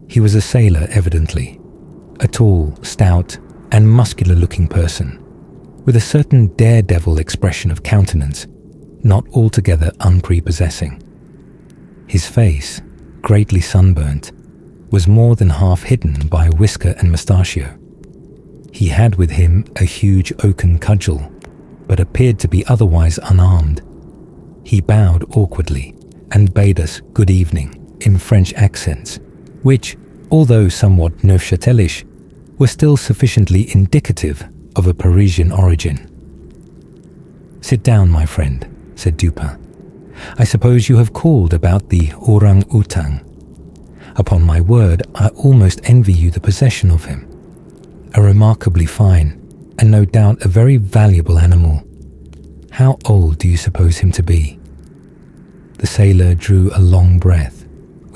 He was a sailor, evidently, a tall, stout, and muscular-looking person, with a certain daredevil expression of countenance, not altogether unprepossessing. His face, greatly sunburnt, was more than half hidden by a whisker and mustachio. He had with him a huge oaken cudgel, but appeared to be otherwise unarmed. He bowed awkwardly and bade us good evening in French accents, which, although somewhat Neufchatelish, were still sufficiently indicative of a Parisian origin. Sit down, my friend, said Dupin. I suppose you have called about the orang-utang. Upon my word, I almost envy you the possession of him. A remarkably fine, and no doubt a very valuable animal. How old do you suppose him to be? The sailor drew a long breath,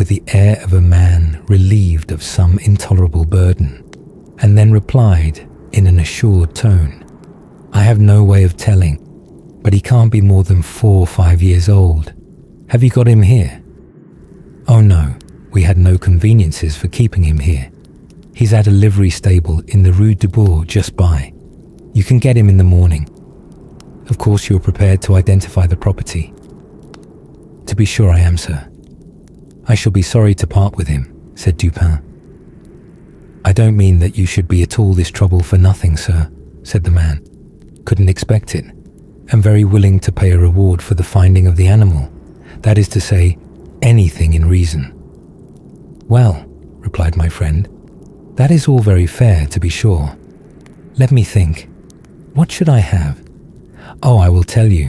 with the air of a man relieved of some intolerable burden, and then replied in an assured tone, "I have no way of telling, but he can't be more than 4 or 5 years old. Have you got him here?" "Oh no, we had no conveniences for keeping him here. He's at a livery stable in the Rue Morgue just by. You can get him in the morning. Of course you're prepared to identify the property." "To be sure I am, sir." "I shall be sorry to part with him," said Dupin. "I don't mean that you should be at all this trouble for nothing, sir," said the man. "Couldn't expect it. Am very willing to pay a reward for the finding of the animal. That is to say, anything in reason." "Well," replied my friend, "that is all very fair, to be sure. Let me think. What should I have? Oh, I will tell you.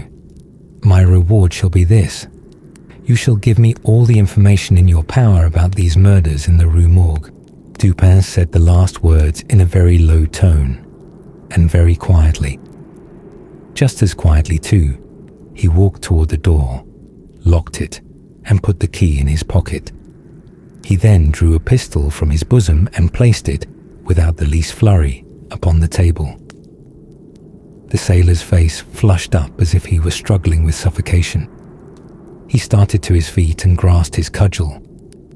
My reward shall be this. You shall give me all the information in your power about these murders in the Rue Morgue." Dupin said the last words in a very low tone, and very quietly. Just as quietly, too, he walked toward the door, locked it, and put the key in his pocket. He then drew a pistol from his bosom and placed it, without the least flurry, upon the table. The sailor's face flushed up as if he were struggling with suffocation. He started to his feet and grasped his cudgel,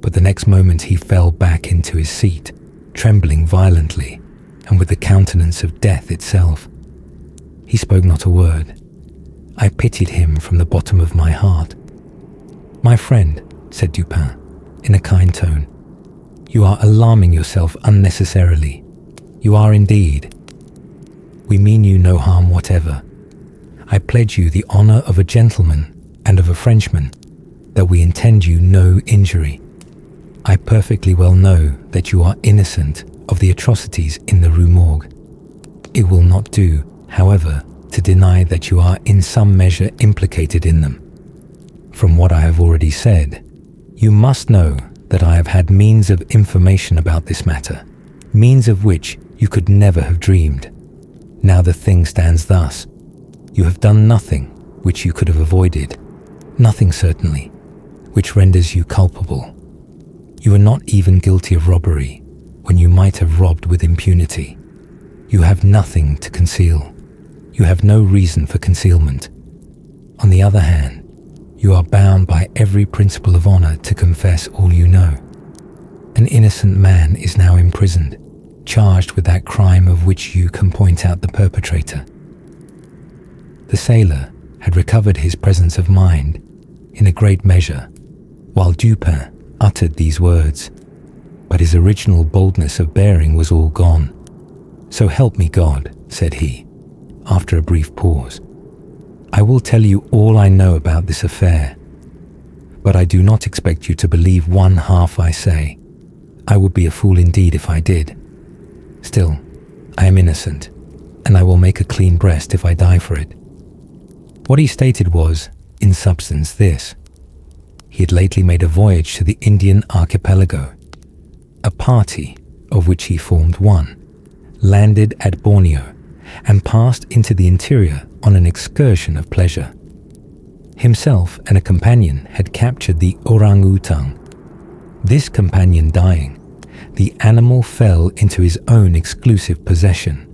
but the next moment he fell back into his seat, trembling violently, and with the countenance of death itself. He spoke not a word. I pitied him from the bottom of my heart. "My friend," said Dupin, in a kind tone, "you are alarming yourself unnecessarily. You are indeed. We mean you no harm whatever. I pledge you the honor of a gentleman and of a Frenchman that we intend you no injury. I perfectly well know that you are innocent of the atrocities in the Rue Morgue. It will not do, however, to deny that you are in some measure implicated in them. From what I have already said, you must know that I have had means of information about this matter, means of which you could never have dreamed. Now the thing stands thus. You have done nothing which you could have avoided, nothing certainly, which renders you culpable. You are not even guilty of robbery, when you might have robbed with impunity. You have nothing to conceal. You have no reason for concealment. On the other hand, you are bound by every principle of honor to confess all you know. An innocent man is now imprisoned, charged with that crime of which you can point out the perpetrator." The sailor had recovered his presence of mind in a great measure, while Dupin uttered these words, but his original boldness of bearing was all gone. "So help me God," said he, after a brief pause. "I will tell you all I know about this affair, but I do not expect you to believe one half I say. I would be a fool indeed if I did. Still, I am innocent, and I will make a clean breast if I die for it." What he stated was, in substance, this. He had lately made a voyage to the Indian archipelago. A party, of which he formed one, landed at Borneo and passed into the interior on an excursion of pleasure. Himself and a companion had captured the orang-outan. This companion dying, the animal fell into his own exclusive possession.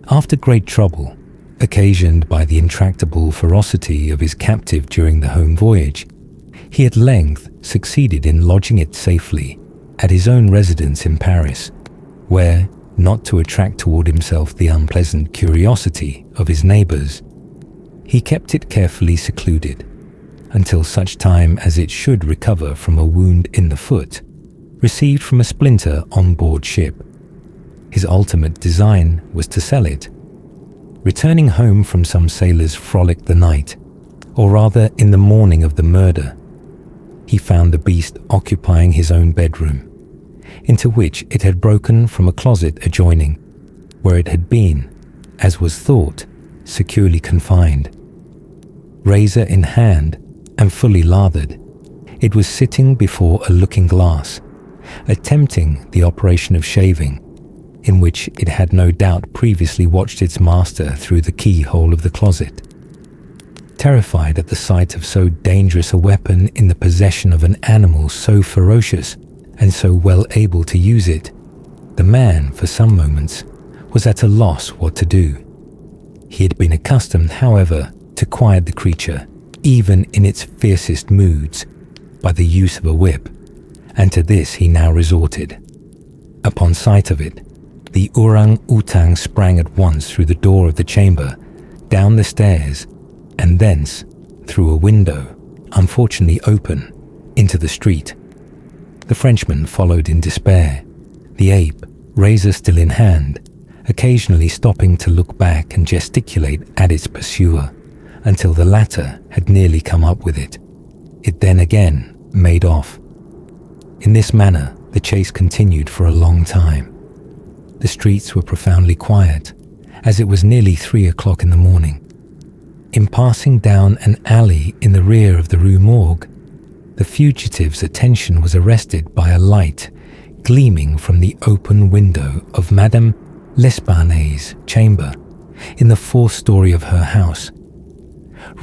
After great trouble, occasioned by the intractable ferocity of his captive during the home voyage, he at length succeeded in lodging it safely at his own residence in Paris, where, not to attract toward himself the unpleasant curiosity of his neighbors, he kept it carefully secluded until such time as it should recover from a wound in the foot, received from a splinter on board ship. His ultimate design was to sell it. Returning home from some sailor's frolic the night, or rather in the morning of the murder, he found the beast occupying his own bedroom, into which it had broken from a closet adjoining, where it had been, as was thought, securely confined. Razor in hand and fully lathered, it was sitting before a looking-glass, attempting the operation of shaving, in which it had no doubt previously watched its master through the keyhole of the closet. Terrified at the sight of so dangerous a weapon in the possession of an animal so ferocious and so well able to use it, the man, for some moments, was at a loss what to do. He had been accustomed, however, to quiet the creature, even in its fiercest moods, by the use of a whip, and to this he now resorted. Upon sight of it, the orang-utang sprang at once through the door of the chamber, down the stairs, and thence, through a window, unfortunately open, into the street. The Frenchman followed in despair, the ape, razor still in hand, occasionally stopping to look back and gesticulate at its pursuer, until the latter had nearly come up with it. It then again made off. In this manner, the chase continued for a long time. The streets were profoundly quiet, as it was nearly 3 o'clock in the morning. In passing down an alley in the rear of the Rue Morgue, the fugitive's attention was arrested by a light gleaming from the open window of Madame L'Espanaye's chamber in the 4th story of her house.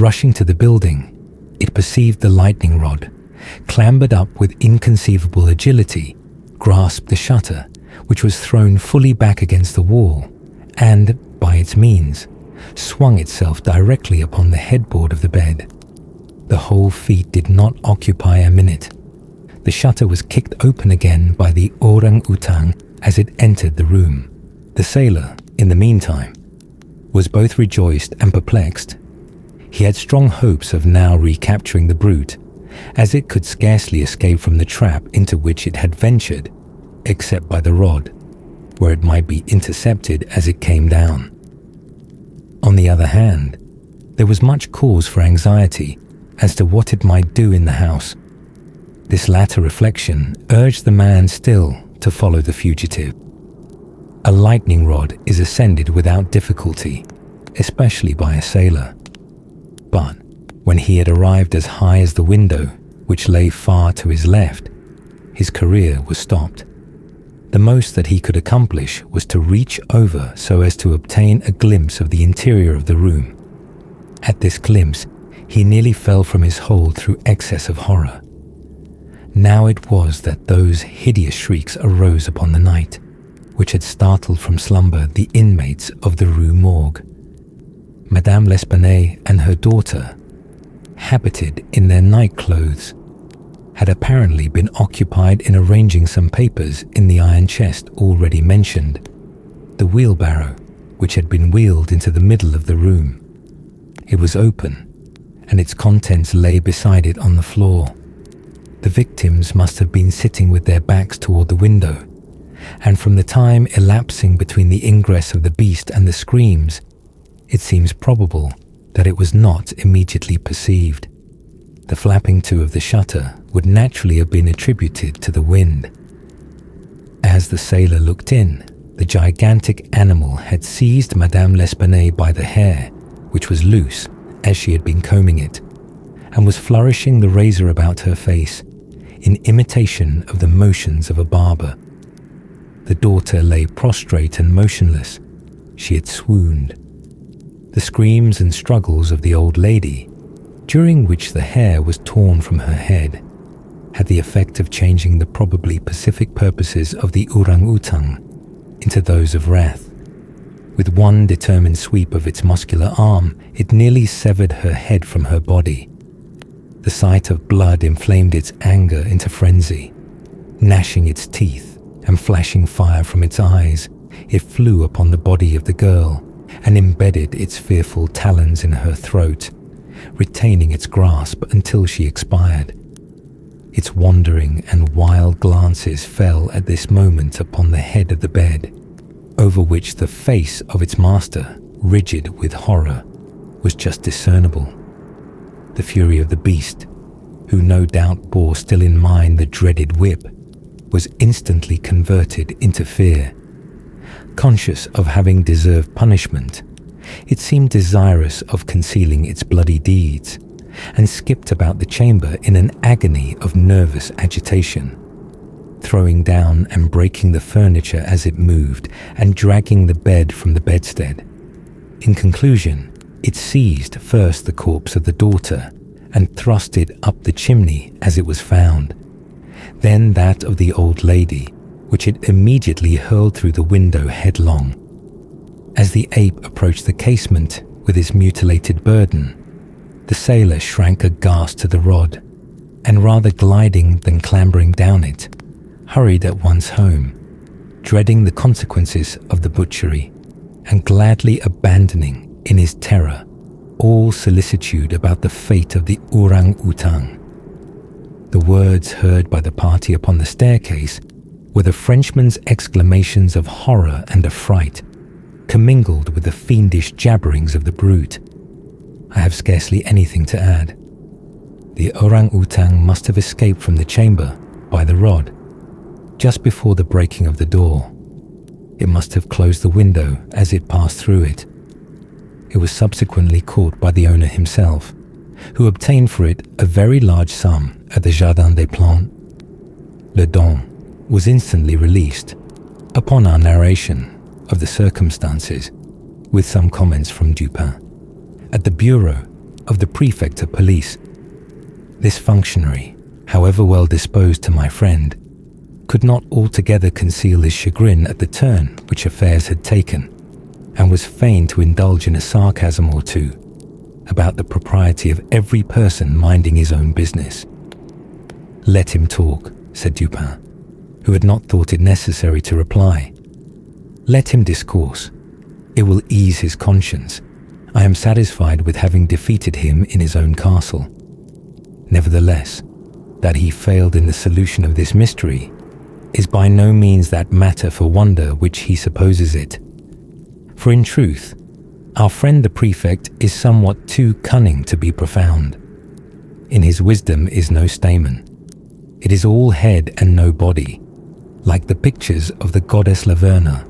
Rushing to the building, it perceived the lightning rod, clambered up with inconceivable agility, grasped the shutter, which was thrown fully back against the wall, and, by its means, swung itself directly upon the headboard of the bed. The whole feat did not occupy a minute. The shutter was kicked open again by the orang-utang as it entered the room. The sailor, in the meantime, was both rejoiced and perplexed. He had strong hopes of now recapturing the brute, as it could scarcely escape from the trap into which it had ventured, except by the rod, where it might be intercepted as it came down. On the other hand, there was much cause for anxiety as to what it might do in the house. This latter reflection urged the man still to follow the fugitive. A lightning rod is ascended without difficulty, especially by a sailor. But when he had arrived as high as the window, which lay far to his left, his career was stopped. The most that he could accomplish was to reach over so as to obtain a glimpse of the interior of the room. At this glimpse, he nearly fell from his hold through excess of horror. Now it was that those hideous shrieks arose upon the night, which had startled from slumber the inmates of the Rue Morgue. Madame L'Espanaye and her daughter, habited in their night clothes, had apparently been occupied in arranging some papers in the iron chest already mentioned, the wheelbarrow which had been wheeled into the middle of the room. It was open, and its contents lay beside it on the floor. The victims must have been sitting with their backs toward the window, and from the time elapsing between the ingress of the beast and the screams, it seems probable that it was not immediately perceived. The flapping to of the shutter would naturally have been attributed to the wind. As the sailor looked in, the gigantic animal had seized Madame L'Espanaye by the hair, which was loose as she had been combing it, and was flourishing the razor about her face in imitation of the motions of a barber. The daughter lay prostrate and motionless. She had swooned. The screams and struggles of the old lady, during which the hair was torn from her head, had the effect of changing the probably pacific purposes of the orang-utang into those of wrath. With one determined sweep of its muscular arm, it nearly severed her head from her body. The sight of blood inflamed its anger into frenzy. Gnashing its teeth and flashing fire from its eyes, it flew upon the body of the girl and embedded its fearful talons in her throat, retaining its grasp until she expired. Its wandering and wild glances fell at this moment upon the head of the bed, over which the face of its master, rigid with horror, was just discernible. The fury of the beast, who no doubt bore still in mind the dreaded whip, was instantly converted into fear. Conscious of having deserved punishment, it seemed desirous of concealing its bloody deeds, and skipped about the chamber in an agony of nervous agitation, throwing down and breaking the furniture as it moved, and dragging the bed from the bedstead. In conclusion, It seized first the corpse of the daughter and thrust it up the chimney as it was found, then that of the old lady, which it immediately hurled through the window headlong. As the ape approached the casement with his mutilated burden, the sailor shrank aghast to the rod, and rather gliding than clambering down it, hurried at once home, dreading the consequences of the butchery, and gladly abandoning, in his terror, all solicitude about the fate of the orang-outang. The words heard by the party upon the staircase were the Frenchman's exclamations of horror and affright, commingled with the fiendish jabberings of the brute. I have scarcely anything to add. The orang-outang must have escaped from the chamber by the rod, just before the breaking of the door. It must have closed the window as it passed through it. It was subsequently caught by the owner himself, who obtained for it a very large sum at the Jardin des Plantes. Le Don was instantly released, upon our narration of the circumstances, with some comments from Dupin, at the bureau of the prefect of police. This functionary, however well disposed to my friend, could not altogether conceal his chagrin at the turn which affairs had taken, and was fain to indulge in a sarcasm or two about the propriety of every person minding his own business. "Let him talk," said Dupin, who had not thought it necessary to reply. "Let him discourse. It will ease his conscience. I am satisfied with having defeated him in his own castle. Nevertheless, that he failed in the solution of this mystery is by no means that matter for wonder which he supposes it. For in truth, our friend the prefect is somewhat too cunning to be profound. In his wisdom is no stamen. It is all head and no body, like the pictures of the goddess Laverna,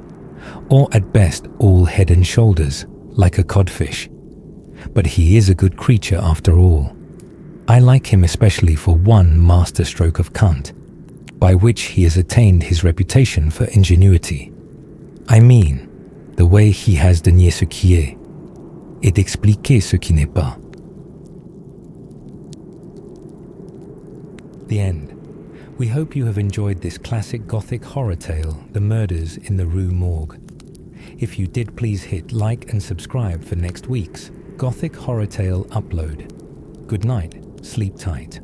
or at best all head and shoulders, like a codfish. But he is a good creature after all. I like him especially for one master stroke of cant, by which he has attained his reputation for ingenuity. I mean, the way he has de nier ce qui est, et d'expliquer ce qui n'est pas." The end. We hope you have enjoyed this classic Gothic horror tale, The Murders in the Rue Morgue. If you did, please hit like and subscribe for next week's Gothic horror tale upload. Good night, sleep tight.